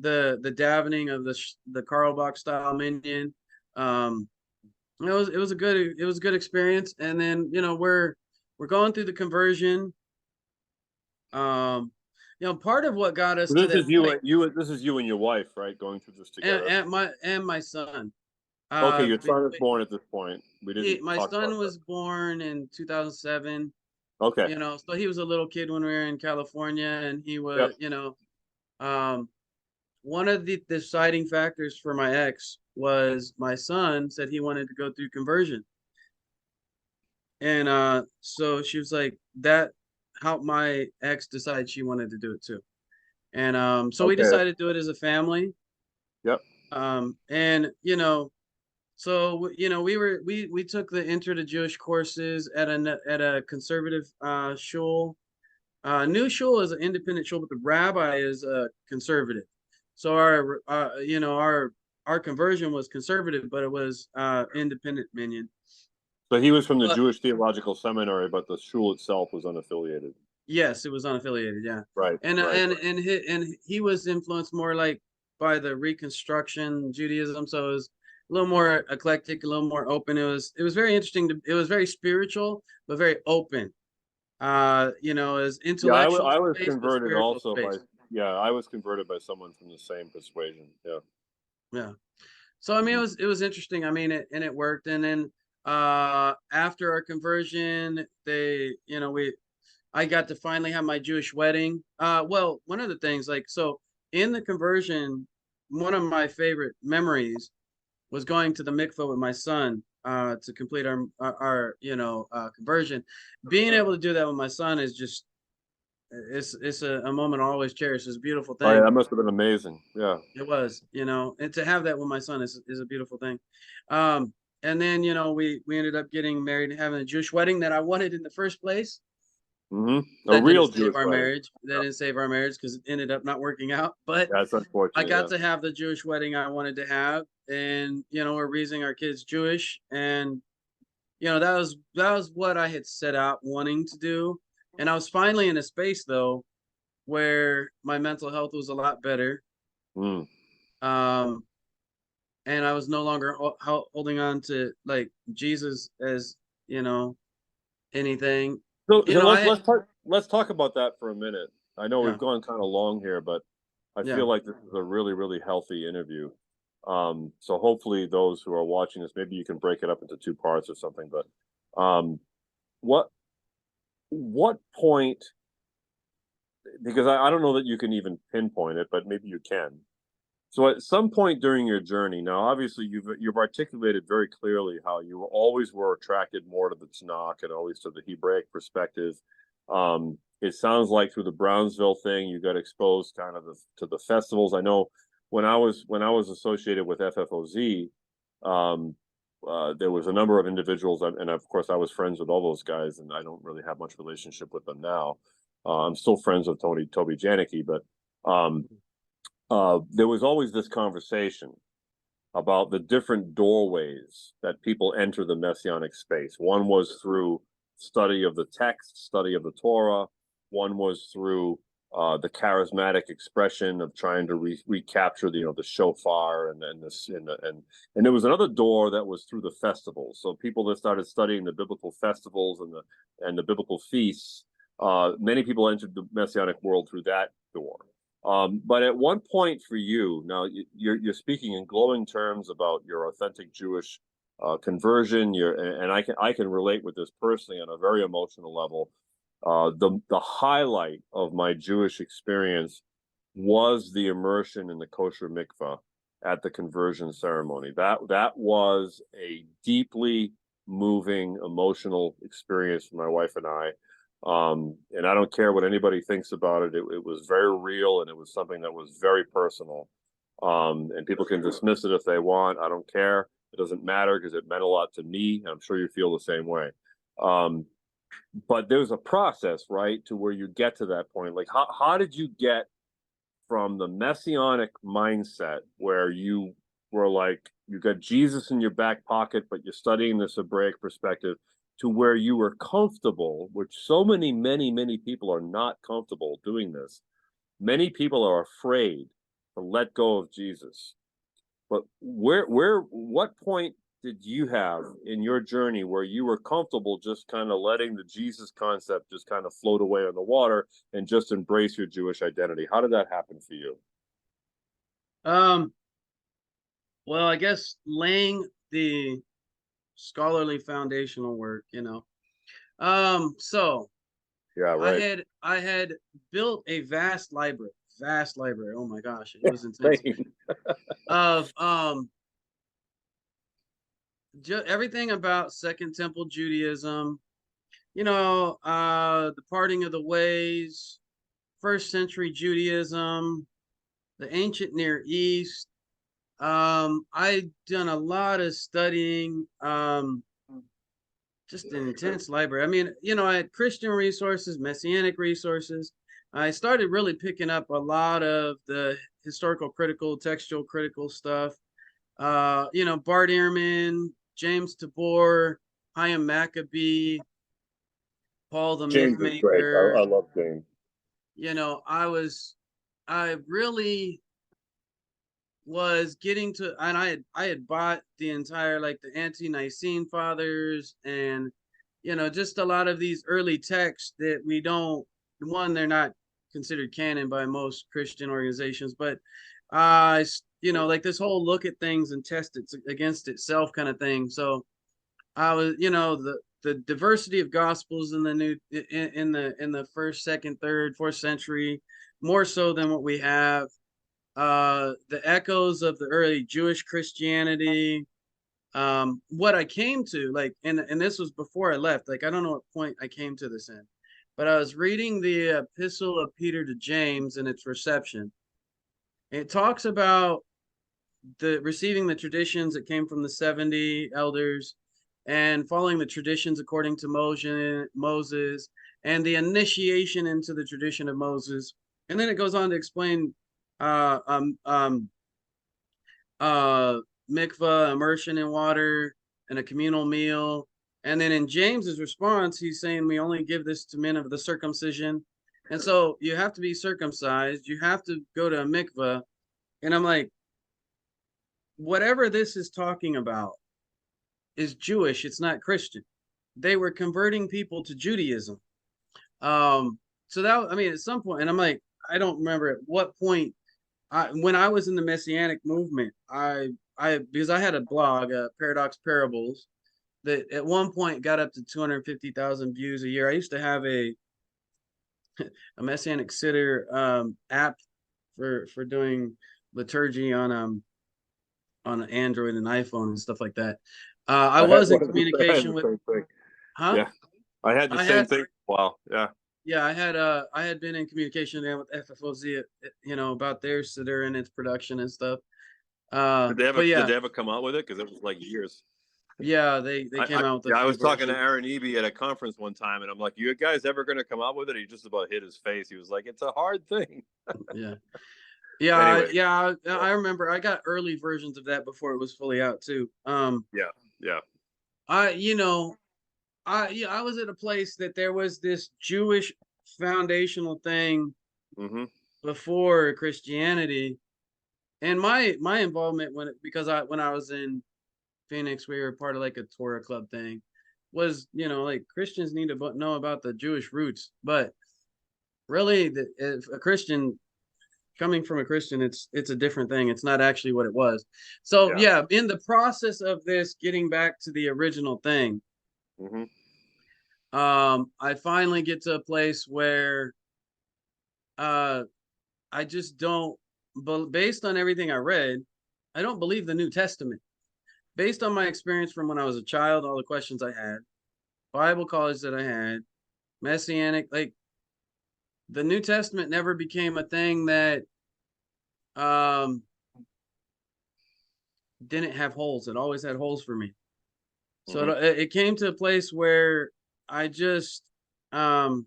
[SPEAKER 1] davening of the Karl Bach style minion. Um, it was a good experience. And then we're going through the conversion. Um, part of what got us to
[SPEAKER 2] This
[SPEAKER 1] that
[SPEAKER 2] is you,
[SPEAKER 1] point,
[SPEAKER 2] this is you and your wife, right? Going through this together.
[SPEAKER 1] and my son.
[SPEAKER 2] Okay,
[SPEAKER 1] Uh,
[SPEAKER 2] your son is born at this point. We didn't
[SPEAKER 1] my
[SPEAKER 2] talk about
[SPEAKER 1] son
[SPEAKER 2] that.
[SPEAKER 1] was born in 2007.
[SPEAKER 2] Okay.
[SPEAKER 1] So he was a little kid when we were in California, and he
[SPEAKER 2] Yep.
[SPEAKER 1] was, um, one of the deciding factors for my ex was my son said he wanted to go through conversion. And so she was like, that helped my ex decide she wanted to do it too. And so we
[SPEAKER 2] Okay.
[SPEAKER 1] decided to do it as a family.
[SPEAKER 2] Yep.
[SPEAKER 1] And so we took the intro to Jewish courses at a conservative shul. New shul is an independent shul, but the rabbi is a conservative. So our conversion was conservative, but it was independent minion.
[SPEAKER 2] So he was from the
[SPEAKER 1] But
[SPEAKER 2] Jewish Theological Seminary, but the shul itself was unaffiliated.
[SPEAKER 1] yes, it was unaffiliated. Yeah,
[SPEAKER 2] Right.
[SPEAKER 1] and
[SPEAKER 2] Right.
[SPEAKER 1] he was influenced more like by the Reconstruction Judaism, so it was a little more eclectic, a little more open. It was very interesting. It was very spiritual, but very open. As
[SPEAKER 2] Yeah,
[SPEAKER 1] intellectual
[SPEAKER 2] I was
[SPEAKER 1] space, but
[SPEAKER 2] converted
[SPEAKER 1] spiritual
[SPEAKER 2] also by,
[SPEAKER 1] space.
[SPEAKER 2] yeah, I was converted by someone from the same persuasion. Yeah.
[SPEAKER 1] Yeah. So I mean,
[SPEAKER 2] Mhm.
[SPEAKER 1] it was interesting. I mean, it worked. And then after our conversion, I got to finally have my Jewish wedding. Well, one of the things, like, so in the conversion, one of my favorite memories was going to the mikveh with my son to complete our conversion. Being able to do that with my son is just it's a moment I always cherish. It's a beautiful
[SPEAKER 2] Oh, yeah,
[SPEAKER 1] thing.
[SPEAKER 2] that must have been amazing. Yeah.
[SPEAKER 1] It was, and to have that with my son is a beautiful thing. And then we ended up getting married and having a Jewish wedding that I wanted in the first place.
[SPEAKER 2] A
[SPEAKER 1] That didn't
[SPEAKER 2] real
[SPEAKER 1] save
[SPEAKER 2] Jewish
[SPEAKER 1] our
[SPEAKER 2] wedding.
[SPEAKER 1] marriage. That
[SPEAKER 2] Yeah.
[SPEAKER 1] didn't save our marriage because it ended up not working out. But
[SPEAKER 2] That's
[SPEAKER 1] I
[SPEAKER 2] unfortunate.
[SPEAKER 1] got
[SPEAKER 2] Yeah.
[SPEAKER 1] to have the Jewish wedding I wanted to have, and we're raising our kids Jewish, and that was what I had set out wanting to do. And I was finally in a space though where my mental health was a lot better.
[SPEAKER 2] Mm.
[SPEAKER 1] Um, and I was no longer holding on to like Jesus as anything.
[SPEAKER 2] So let's
[SPEAKER 1] I
[SPEAKER 2] let's talk about that for a minute. I know we've
[SPEAKER 1] yeah
[SPEAKER 2] gone kind of long here, but I
[SPEAKER 1] yeah
[SPEAKER 2] feel like this is a really, really healthy interview. So hopefully those who are watching this, maybe you can break it up into two parts or something. But what what point? Because I don't know that you can even pinpoint it, but maybe you can. So at some point during your journey, now obviously you've articulated very clearly how you always were attracted more to the Tanakh and always to the Hebraic perspective. It sounds like through the Brownsville thing, you got exposed kind of to the festivals. I know when I was associated with FFOZ, um, there was a number of individuals, and of course I was friends with all those guys, and I don't really have much relationship with them now. I'm still friends with Toby Janicki, but um, there was always this conversation about the different doorways that people enter the messianic space. One was through study of the text, study of the Torah. One was through the charismatic expression of trying to recapture the shofar and there was another door that was through the festivals. So people that started studying the biblical festivals and the biblical feasts, many people entered the messianic world through that door. But at one point for you, now you're speaking in glowing terms about your authentic Jewish conversion. And I can relate with this personally on a very emotional level. The highlight of my Jewish experience was the immersion in the kosher mikvah at the conversion ceremony. That was a deeply moving, emotional experience for my wife and I. And I don't care what anybody thinks about it. It was very real, and it was something that was very personal. And people can dismiss it if they want. I don't care. It doesn't matter because it meant a lot to me. I'm sure you feel the same way. Um, but there's a process, right, to where you get to that point. Like, how did you get from the messianic mindset where you were like, you got Jesus in your back pocket, but you're studying this Hebraic perspective, to where you were comfortable, which so many people are not comfortable doing this. Many people are afraid to let go of Jesus. But what point did you have in your journey where you were comfortable just kind of letting the Jesus concept just kind of float away on the water and just embrace your Jewish identity? How did that happen for you?
[SPEAKER 1] Well, I guess laying the scholarly foundational work, So
[SPEAKER 2] Yeah, right.
[SPEAKER 1] I had built a vast library. Oh my gosh, it was intense.
[SPEAKER 2] Same.
[SPEAKER 1] Of everything about Second Temple Judaism, the parting of the ways, first century Judaism, the ancient Near East. I done a lot of studying, just an intense library. I mean, I had Christian resources, Messianic resources. I started really picking up a lot of the historical critical, textual critical stuff. Bart Ehrman, James Tabor, Chaim Maccabee, Paul the
[SPEAKER 2] James is great.
[SPEAKER 1] Mythmaker.
[SPEAKER 2] I love James.
[SPEAKER 1] I really was getting to, and I had bought the entire, like, the Ante-Nicene Fathers, and just a lot of these early texts that we don't, one, they're not considered canon by most Christian organizations, but like this whole look at things and test it against itself kind of thing. So I was, the diversity of gospels in the new in the first, second, third, fourth century, more so than what we have. The echoes of the early Jewish Christianity. What I came to, like, and this was before I left. Like, I don't know what point I came to this in, but I was reading the Epistle of Peter to James and its reception. It talks about the receiving the traditions that came from the 70 elders and following the traditions according to Moses and the initiation into the tradition of Moses. And then it goes on to explain mikvah, immersion in water, and a communal meal. And then in James's response, he's saying we only give this to men of the circumcision. And so you have to be circumcised. You have to go to a mikvah. And I'm like, whatever this is talking about is Jewish. It's not Christian. They were converting people to Judaism. So that, I mean, at some point, and I'm like, I don't remember at what point, when I was in the Messianic movement, because I had a blog, Paradox Parables, that at one point got up to 250,000 views a year. I used to have a Messianic Sitter app for doing liturgy on an Android and iPhone and stuff like that. I was in communication with, huh?
[SPEAKER 2] Yeah, I had the same thing. Wow. Yeah.
[SPEAKER 1] Yeah, I had been in communication with FFOZ, about their sitter and its production and stuff.
[SPEAKER 2] Did they
[SPEAKER 1] But yeah,
[SPEAKER 2] ever come out with it? Because it was like years.
[SPEAKER 1] yeah, they came out with a
[SPEAKER 2] I
[SPEAKER 1] few
[SPEAKER 2] was talking to
[SPEAKER 1] versions.
[SPEAKER 2] Aaron Eby at a conference one time, and I'm like, "You guys ever going to come out with it?" He just about hit his face. He was like, "It's a hard thing."
[SPEAKER 1] Yeah, yeah,
[SPEAKER 2] Anyway,
[SPEAKER 1] yeah. I remember I got early versions of that before it was fully out too.
[SPEAKER 2] yeah, yeah.
[SPEAKER 1] I you know I was at a place that there was this Jewish foundational thing
[SPEAKER 2] Mm-hmm.
[SPEAKER 1] before Christianity, and my involvement because when I was in Phoenix, we were part of like a Torah club thing, was, like, Christians need to know about the Jewish roots, but really, if a Christian, coming from a Christian, it's a different thing. It's not actually what it was. So
[SPEAKER 2] Yeah.
[SPEAKER 1] yeah, in the process of this getting back to the original thing,
[SPEAKER 2] Mm-hmm.
[SPEAKER 1] I finally get to a place where uh I just don't, but based on everything I read, I don't believe the New Testament. Based on my experience from when I was a child, all the questions I had, Bible college that I had, Messianic, like, the New Testament never became a thing that um didn't have holes. It always had holes for me. So
[SPEAKER 2] Mm-hmm.
[SPEAKER 1] it came to a place where I just um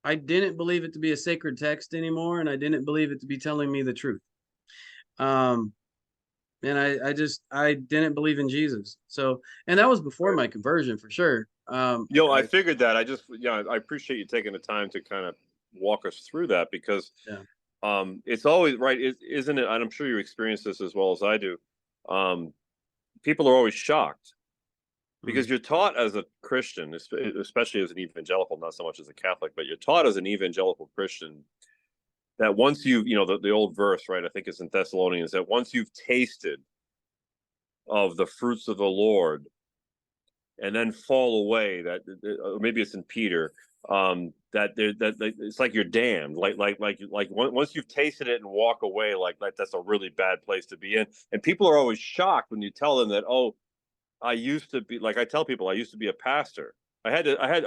[SPEAKER 1] I didn't believe it to be a sacred text anymore, and I didn't believe it to be telling me the truth. Um and I didn't believe in Jesus. So, and that was before my conversion for sure.
[SPEAKER 2] I figured that. I appreciate you taking the time to kind of walk us through that, because
[SPEAKER 1] Yeah.
[SPEAKER 2] it's always right, isn't it? And I'm sure you experience this as well as I do. Um, People are always shocked
[SPEAKER 1] Mm.
[SPEAKER 2] because you're taught as a Christian, especially as an evangelical, not so much as a Catholic, but you're taught as an evangelical Christian that once the old verse, right? I think it's in Thessalonians, that once you've tasted of the fruits of the Lord and then fall away, that or maybe it's in Peter, that it's like you're damned, like once you've tasted it and walk away, like that's a really bad place to be in. And people are always shocked when you tell them that, oh, I used to be, like I tell people, I used to be a pastor. I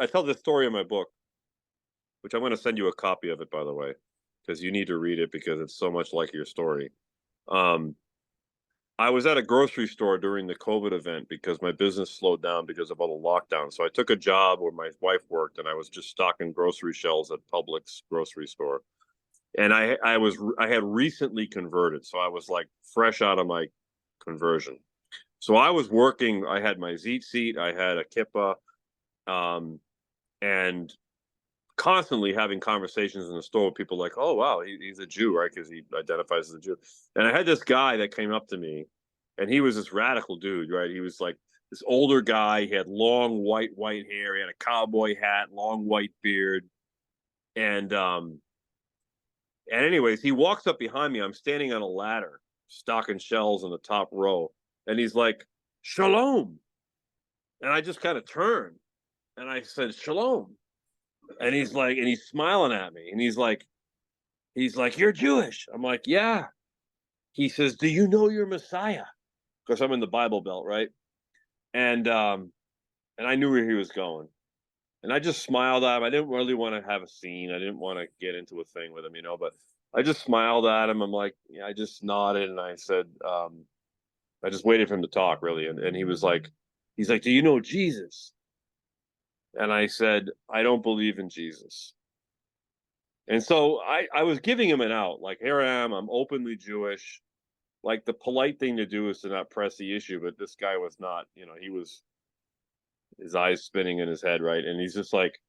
[SPEAKER 2] tell this story in my book, which I'm going to send you a copy of it, by the way, because you need to read it because it's so much like your story. Um, I was at a grocery store during the COVID event because my business slowed down because of all the lockdowns. So I took a job where my wife worked, and I was just stocking grocery shelves at Publix grocery store. And I had recently converted, so I was like fresh out of my conversion. So I was working. I had my zit seat, I had a kippah, um, and constantly having conversations in the store with people like, oh, wow, he's a Jew, right? Because he identifies as a Jew. And I had this guy that came up to me, and he was this radical dude, right? He was like this older guy. He had long white hair. He had a cowboy hat, long white beard. And anyways, he walks up behind me. I'm standing on a ladder, stocking shelves in the top row. And he's like, Shalom. And I just kind of turned and I said, Shalom. And he's smiling at me, and he's like, you're Jewish. I'm like, yeah. He says, do you know your Messiah? Because I'm in the Bible Belt, right? And I knew where he was going. And I just smiled at him. I didn't really want to have a scene. I didn't want to get into a thing with him, but I just smiled at him. I'm like, yeah, I just nodded and I said, I just waited for him to talk, really. And he's like, do you know Jesus? And I said, I don't believe in Jesus. And so I was giving him an out, like, here I am, I'm openly Jewish. Like, the polite thing to do is to not press the issue, but this guy was not, he was, his eyes spinning in his head, right? And he's just like,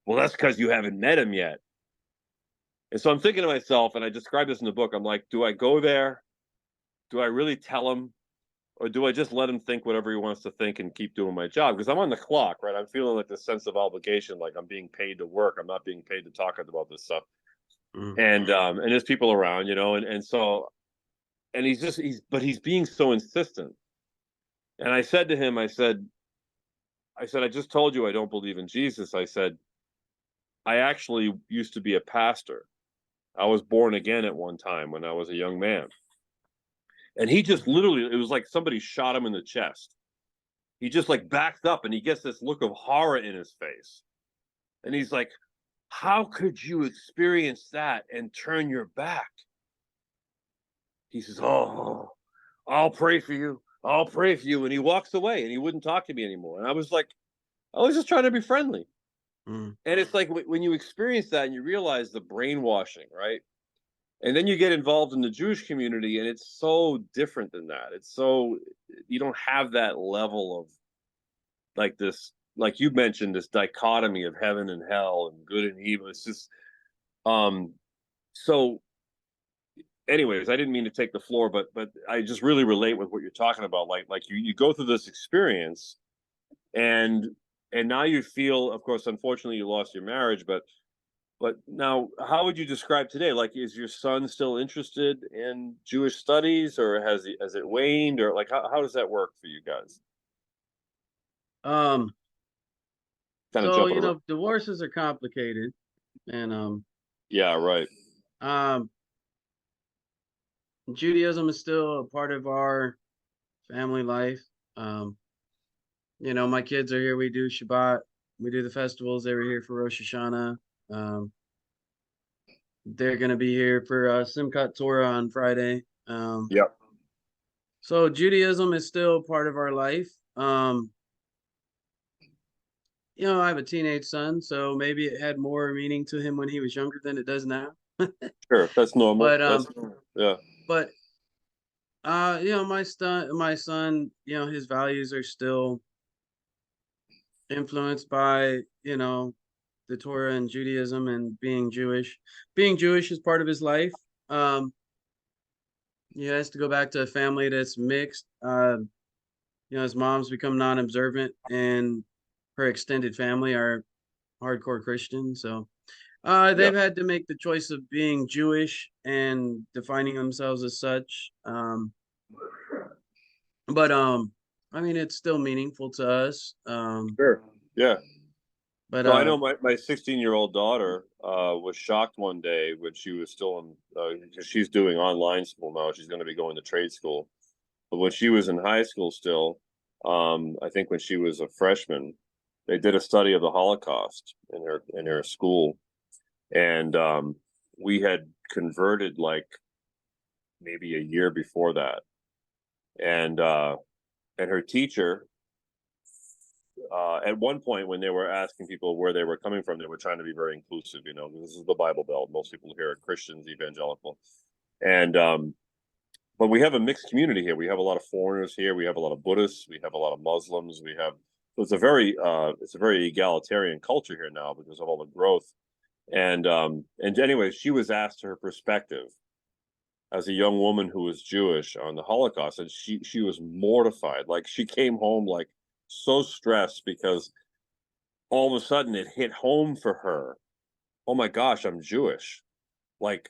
[SPEAKER 2] well, that's because you haven't met him yet. And so I'm thinking to myself, and I describe this in the book, I'm like, do I go there? Do I really tell him? Or do I just let him think whatever he wants to think and keep doing my job? Because I'm on the clock, right? I'm feeling like this sense of obligation, like I'm being paid to work. I'm not being paid to talk about this stuff.
[SPEAKER 1] Mm.
[SPEAKER 2] And there's people around, and so, and he's being so insistent. And I said to him, I just told you I don't believe in Jesus. I said, I actually used to be a pastor. I was born again at one time when I was a young man. And he just literally, it was like somebody shot him in the chest. He just like backs up and he gets this look of horror in his face. And he's like, how could you experience that and turn your back? He says, oh, I'll pray for you. I'll pray for you. And he walks away and he wouldn't talk to me anymore. And I was like, I was just trying to be friendly.
[SPEAKER 1] Mm.
[SPEAKER 2] And it's like when you experience that and you realize the brainwashing, right? And then you get involved in the Jewish community and it's so different than that. You don't have that level of like this, like you mentioned, this dichotomy of heaven and hell and good and evil. It's just, um, so anyways, I didn't mean to take the floor, but I just really relate with what you're talking about. Like you go through this experience, and now you feel, of course, unfortunately, you lost your marriage, but now, how would you describe today? Like, is your son still interested in Jewish studies, or has it waned, or like how does that work for you guys?
[SPEAKER 1] Um,
[SPEAKER 2] Kind of
[SPEAKER 1] so
[SPEAKER 2] jumping around.
[SPEAKER 1] divorces are complicated, and
[SPEAKER 2] Yeah, right.
[SPEAKER 1] um, Judaism is still a part of our family life. Um, my kids are here. We do Shabbat. We do the festivals. They were here for Rosh Hashanah. Um, they're going to be here for Simchat Torah on Friday.
[SPEAKER 2] Yep.
[SPEAKER 1] So Judaism is still part of our life. I have a teenage son, so maybe it had more meaning to him when he was younger than it does now.
[SPEAKER 2] Sure, that's normal.
[SPEAKER 1] But
[SPEAKER 2] That's yeah.
[SPEAKER 1] but my son, his values are still influenced by, the Torah and Judaism and being Jewish. Being Jewish is part of his life. He has to go back to a family that's mixed. His mom's become non-observant, and her extended family are hardcore Christian. So
[SPEAKER 2] Yeah.
[SPEAKER 1] they've had to make the choice of being Jewish and defining themselves as such. But I mean, it's still meaningful to us.
[SPEAKER 2] Sure. Yeah.
[SPEAKER 1] But
[SPEAKER 2] No, I know my 16-year-old daughter was shocked one day when she was still in, 'cause she's doing online school now. She's going to be going to trade school. But when she was in high school still, I think when she was a freshman, they did a study of the Holocaust in her school, and we had converted like maybe a year before that, and and her teacher, at one point when they were asking people where they were coming from, they were trying to be very inclusive. You know, this is the Bible Belt. Most people here are Christians, evangelical, and but we have a mixed community here. We have a lot of foreigners here. We have a lot of Buddhists. We have a lot of Muslims. We have so it's a very egalitarian culture here now because of all the growth. And anyway, she was asked her perspective as a young woman who was Jewish on the Holocaust, and she was mortified. Like she came home like so stressed because all of a sudden it hit home for her. Oh my gosh, I'm Jewish. Like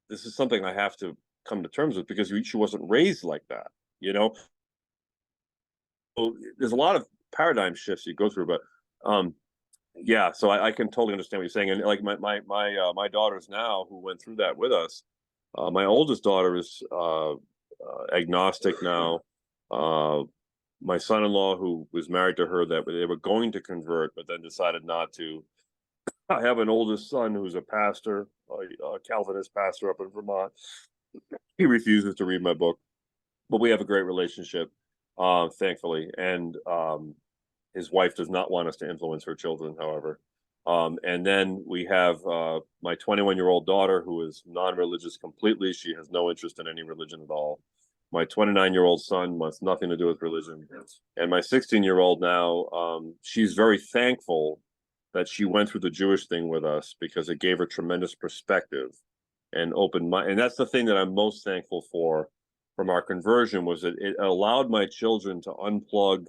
[SPEAKER 2] this is something I have to come to terms with because she wasn't raised like that. You know, so there's a lot of paradigm shifts you go through, but yeah. So I can totally understand what you're saying, and like my daughters now who went through that with us. My oldest daughter is agnostic now. Uh, my son-in-law, who was married to her, that they were going to convert, but then decided not to. I have an oldest son who's a pastor, a Calvinist pastor up in Vermont. He refuses to read my book, but we have a great relationship, thankfully. And his wife does not want us to influence her children, however. And then we have my 21-year-old daughter who is non-religious completely. She has no interest in any religion at all. My 29-year-old son wants nothing to do with religion. And my 16-year-old now, she's very thankful that she went through the Jewish thing with us because it gave her tremendous perspective and open mind. And that's the thing that I'm most thankful for from our conversion was that it allowed my children to unplug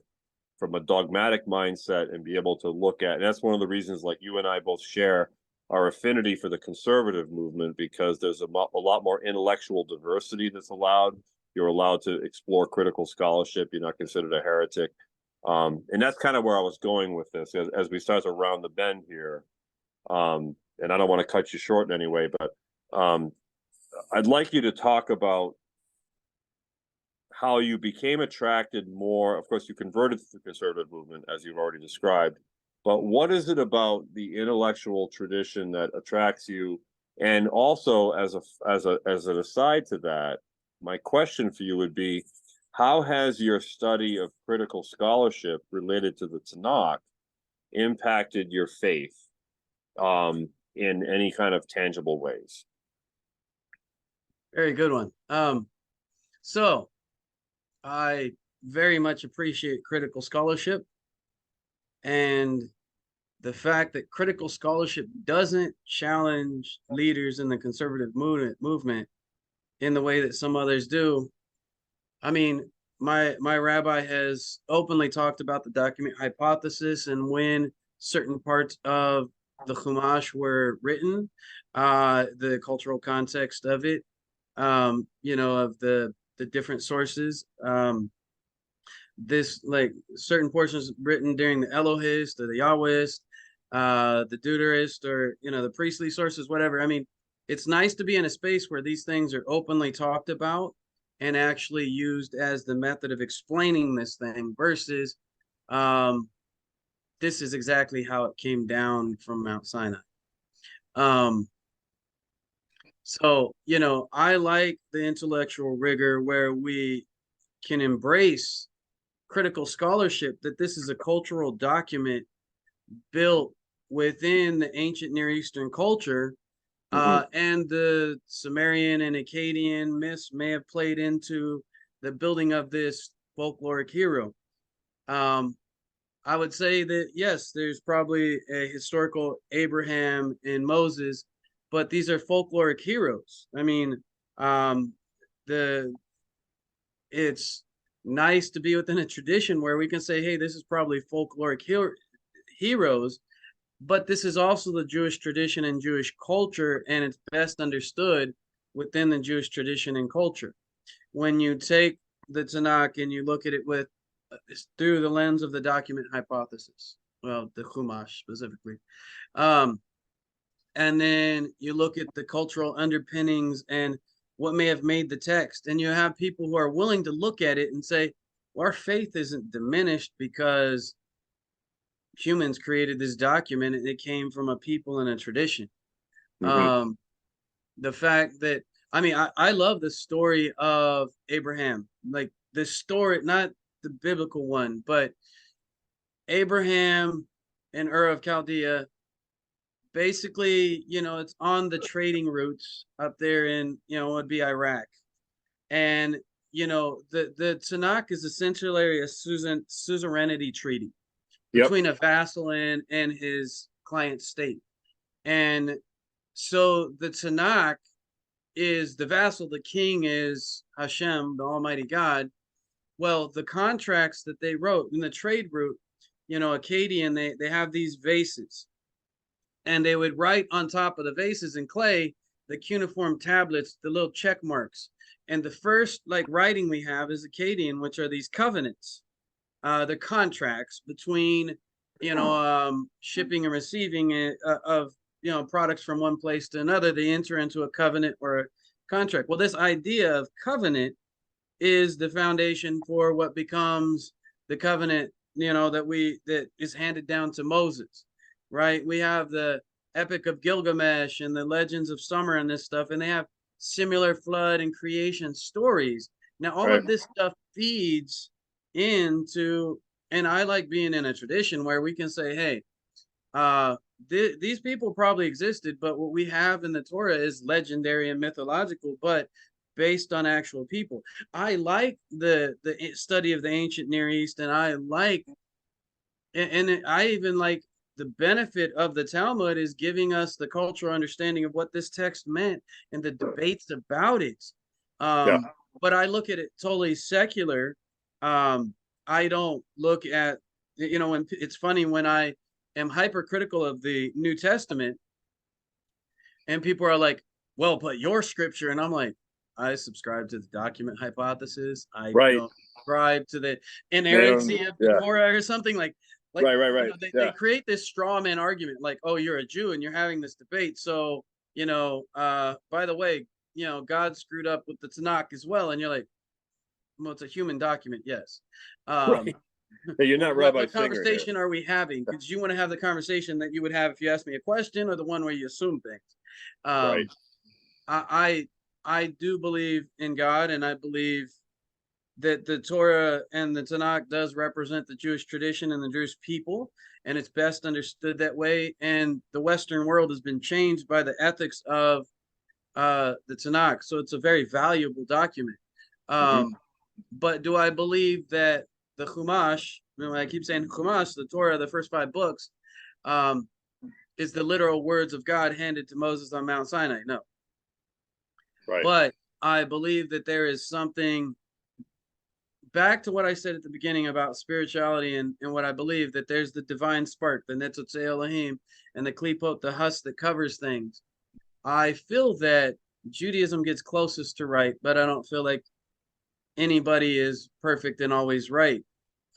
[SPEAKER 2] from a dogmatic mindset and be able to look at. And that's one of the reasons, like you and I both share our affinity for the conservative movement, because there's a lot more intellectual diversity that's allowed. You're allowed to explore critical scholarship. You're not considered a heretic. And that's kind of where I was going with this as we start to round the bend here. And I don't want to cut you short in any way, but I'd like you to talk about how you became attracted more. Of course, you converted to the conservative movement, as you've already described. But what is it about the intellectual tradition that attracts you? And also, as an aside to that, my question for you would be, how has your study of critical scholarship related to the Tanakh impacted your faith in any kind of tangible ways?
[SPEAKER 1] Very good one. So I very much appreciate critical scholarship, and the fact that critical scholarship doesn't challenge leaders in the conservative movement in the way that some others do. I mean, my rabbi has openly talked about the document hypothesis and when certain parts of the Chumash were written, the cultural context of it, of the different sources. This like certain portions written during the Elohist or the Yahwist, the Deuterist, or the priestly sources, whatever. I mean, it's nice to be in a space where these things are openly talked about and actually used as the method of explaining this thing versus this is exactly how it came down from Mount Sinai. So, I like the intellectual rigor where we can embrace critical scholarship, that this is a cultural document built within the ancient Near Eastern culture. And the Sumerian and Akkadian myths may have played into the building of this folkloric hero. I would say that yes, there's probably a historical Abraham and Moses, but these are folkloric heroes. I mean, um, the it's nice to be within a tradition where we can say, hey, this is probably folkloric heroes, but this is also the Jewish tradition and Jewish culture, and it's best understood within the Jewish tradition and culture. When you take the Tanakh and you look at it with through the lens of the document hypothesis, well, the Chumash specifically, um, and then you look at the cultural underpinnings and what may have made the text, and you have people who are willing to look at it and say, well, our faith isn't diminished because humans created this document and it came from a people and a tradition.
[SPEAKER 2] Mm-hmm.
[SPEAKER 1] The fact that, I mean, I love the story of Abraham, like the story, not the biblical one, but Abraham and Ur of Chaldea. Basically, it's on the trading routes up there in, would be Iraq. And, the Tanakh is essentially a suzerainty treaty
[SPEAKER 2] Yep.
[SPEAKER 1] between a vassal and his client state. And so the Tanakh is the vassal, the king is Hashem, the Almighty God. Well, the contracts that they wrote in the trade route, Akkadian, they have these vases, and they would write on top of the vases in clay the cuneiform tablets, the little check marks. And the first like writing we have is Akkadian, which are these covenants, the contracts between, shipping and receiving of products from one place to another. They enter into a covenant or a contract. Well, this idea of covenant is the foundation for what becomes the covenant, that is handed down to Moses, right? We have the Epic of Gilgamesh and the Legends of Summer and this stuff, and they have similar flood and creation stories. Now, all of this stuff feeds into, and I like being in a tradition where we can say, hey, these people probably existed, but what we have in the Torah is legendary and mythological, but based on actual people. I like the study of the ancient Near East, and I like, and I even like the benefit of the Talmud is giving us the cultural understanding of what this text meant and the debates about it. But I look at it totally secular. I don't look at, when it's funny when I am hypercritical of the New Testament and people are like, well, but your scripture, and I'm like, I subscribe to the document hypothesis. I don't subscribe to the inerrancy of the Torah or something like
[SPEAKER 2] right.
[SPEAKER 1] They create this straw man argument like, oh, you're a Jew and you're having this debate. So, by the way, God screwed up with the Tanakh as well. And you're like, well, it's a human document. Yes.
[SPEAKER 2] Right. Hey, you're not Rabbi
[SPEAKER 1] What conversation are we having? Because you want to have the conversation that you would have if you asked me a question, or the one where you assume things.
[SPEAKER 2] Right.
[SPEAKER 1] I do believe in God, and I believe that the Torah and the Tanakh does represent the Jewish tradition and the Jewish people, and it's best understood that way. And the Western world has been changed by the ethics of the Tanakh, so it's a very valuable document. But do I believe that the Chumash, I keep saying Chumash, the Torah, the first 5 books, is the literal words of God handed to Moses on Mount Sinai? No.
[SPEAKER 2] Right.
[SPEAKER 1] But I believe that there is something, back to what I said at the beginning about spirituality and what I believe, that there's the divine spark, the Netzotze Elohim, and the Klipot, the husk that covers things. I feel that Judaism gets closest to right, but I don't feel like anybody is perfect and always right.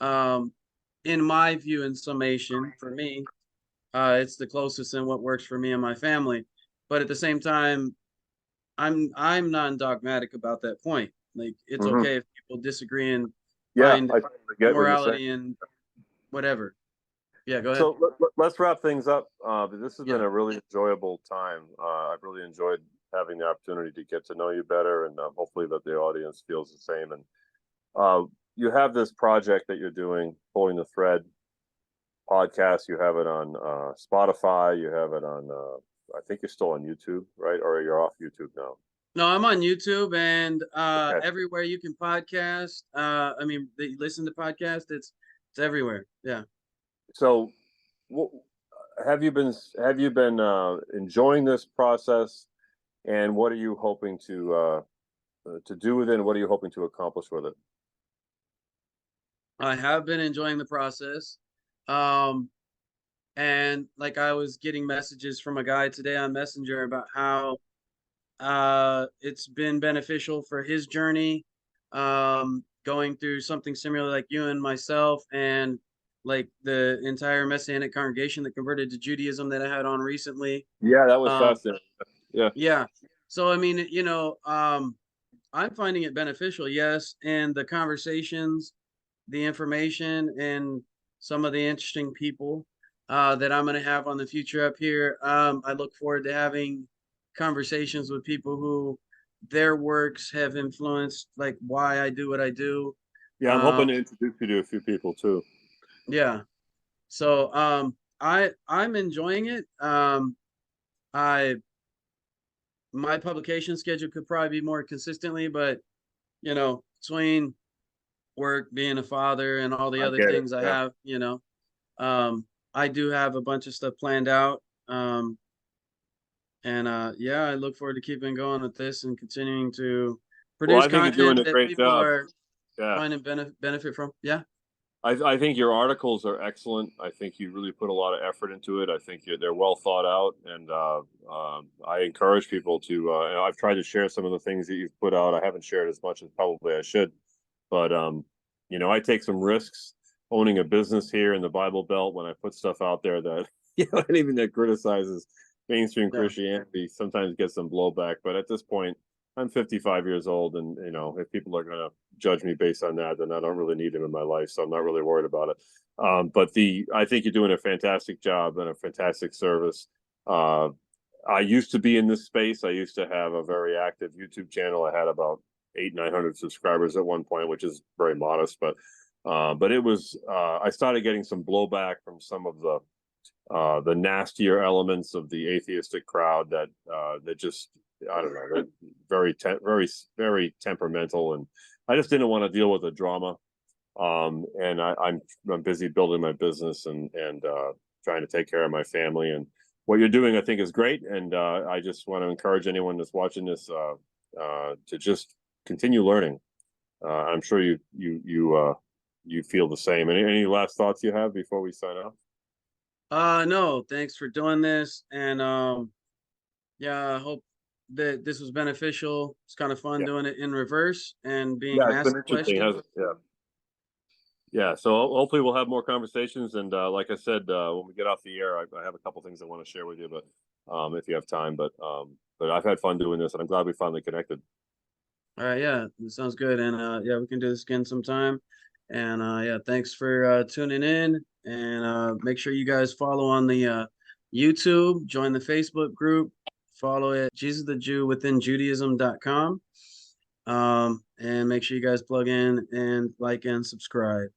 [SPEAKER 1] In my view, in summation, for me, it's the closest in what works for me and my family. But at the same time, I'm non-dogmatic about that point. Like, it's okay if people disagree and find morality and whatever. Yeah, go ahead.
[SPEAKER 2] So let's wrap things up. This has been a really enjoyable time. I've really enjoyed having the opportunity to get to know you better, and hopefully that the audience feels the same. And you have this project that you're doing, Pulling the Thread podcast. You have it on Spotify. You have it on, I think you're still on YouTube, right? Or you're off YouTube now?
[SPEAKER 1] No, I'm on YouTube and
[SPEAKER 2] Okay.
[SPEAKER 1] everywhere you can podcast. I mean, they listen to podcasts. It's everywhere. Yeah.
[SPEAKER 2] So, wh- have you been enjoying this process, and what are you hoping to do with it, and what are you hoping to accomplish with it?
[SPEAKER 1] I have been enjoying the process. Um, and like I was getting messages from a guy today on Messenger about how it's been beneficial for his journey, going through something similar like you and myself, and like the entire Messianic congregation that converted to Judaism that I had on recently.
[SPEAKER 2] Yeah, that was
[SPEAKER 1] Um,
[SPEAKER 2] fascinating. Yeah,
[SPEAKER 1] yeah. So I mean, I'm finding it beneficial, yes, and the conversations, the information, and some of the interesting people that I'm going to have on the future up here. I look forward to having conversations with people who their works have influenced like why I do what I do.
[SPEAKER 2] yeah. I'm
[SPEAKER 1] Uh,
[SPEAKER 2] hoping to introduce you to a few people too.
[SPEAKER 1] yeah. So I'm enjoying it. I My publication schedule could probably be more consistently, but between work, being a father, and all the
[SPEAKER 2] I
[SPEAKER 1] other
[SPEAKER 2] get it.
[SPEAKER 1] things I
[SPEAKER 2] Yeah.
[SPEAKER 1] have, I do have a bunch of stuff planned out. And yeah, I look forward to keeping going with this and continuing to
[SPEAKER 2] Well,
[SPEAKER 1] produce
[SPEAKER 2] I think you're doing
[SPEAKER 1] content
[SPEAKER 2] a
[SPEAKER 1] that
[SPEAKER 2] great
[SPEAKER 1] people
[SPEAKER 2] job.
[SPEAKER 1] are
[SPEAKER 2] Yeah.
[SPEAKER 1] finding benefit from. Yeah.
[SPEAKER 2] I think your articles are excellent. I think you really put a lot of effort into it. I think they're well thought out, and I encourage people to. I've tried to share some of the things that you've put out. I haven't shared as much as probably I should, but I take some risks owning a business here in the Bible Belt when I put stuff out there that anything that criticizes mainstream
[SPEAKER 1] Yeah.
[SPEAKER 2] Christianity sometimes gets some blowback. But at this point, I'm 55 years old, and if people are going to judge me based on that, then I don't really need them in my life, so I'm not really worried about it. But I think you're doing a fantastic job and a fantastic service. Uh, I used to be in this space. I used to have a very active YouTube channel. I had about 900 subscribers at one point, which is very modest, but it was. I started getting some blowback from some of the nastier elements of the atheistic crowd that just I don't know, very temperamental, and I just didn't want to deal with the drama. And I'm busy building my business and trying to take care of my family. And what you're doing, I think, is great. And I just want to encourage anyone that's watching this to just continue learning. I'm sure you feel the same. Any last thoughts you have before we sign off?
[SPEAKER 1] No, thanks for doing this, and yeah, I hope that this was beneficial. It's kind of fun
[SPEAKER 2] Yeah,
[SPEAKER 1] doing it in reverse and being
[SPEAKER 2] yeah, it's been
[SPEAKER 1] asked
[SPEAKER 2] interesting,
[SPEAKER 1] questions.
[SPEAKER 2] hasn't it? Yeah. Yeah, so hopefully we'll have more conversations, and like I said, when we get off the air, I have a couple things I want to share with you, but if you have time, but I've had fun doing this, and I'm glad we finally connected.
[SPEAKER 1] All right, yeah, that sounds good. And yeah, we can do this again sometime. And yeah, thanks for tuning in. And make sure you guys follow on the YouTube, join the Facebook group, follow it, Jesus the Jew within Judaism.com. And make sure you guys plug in and like and subscribe.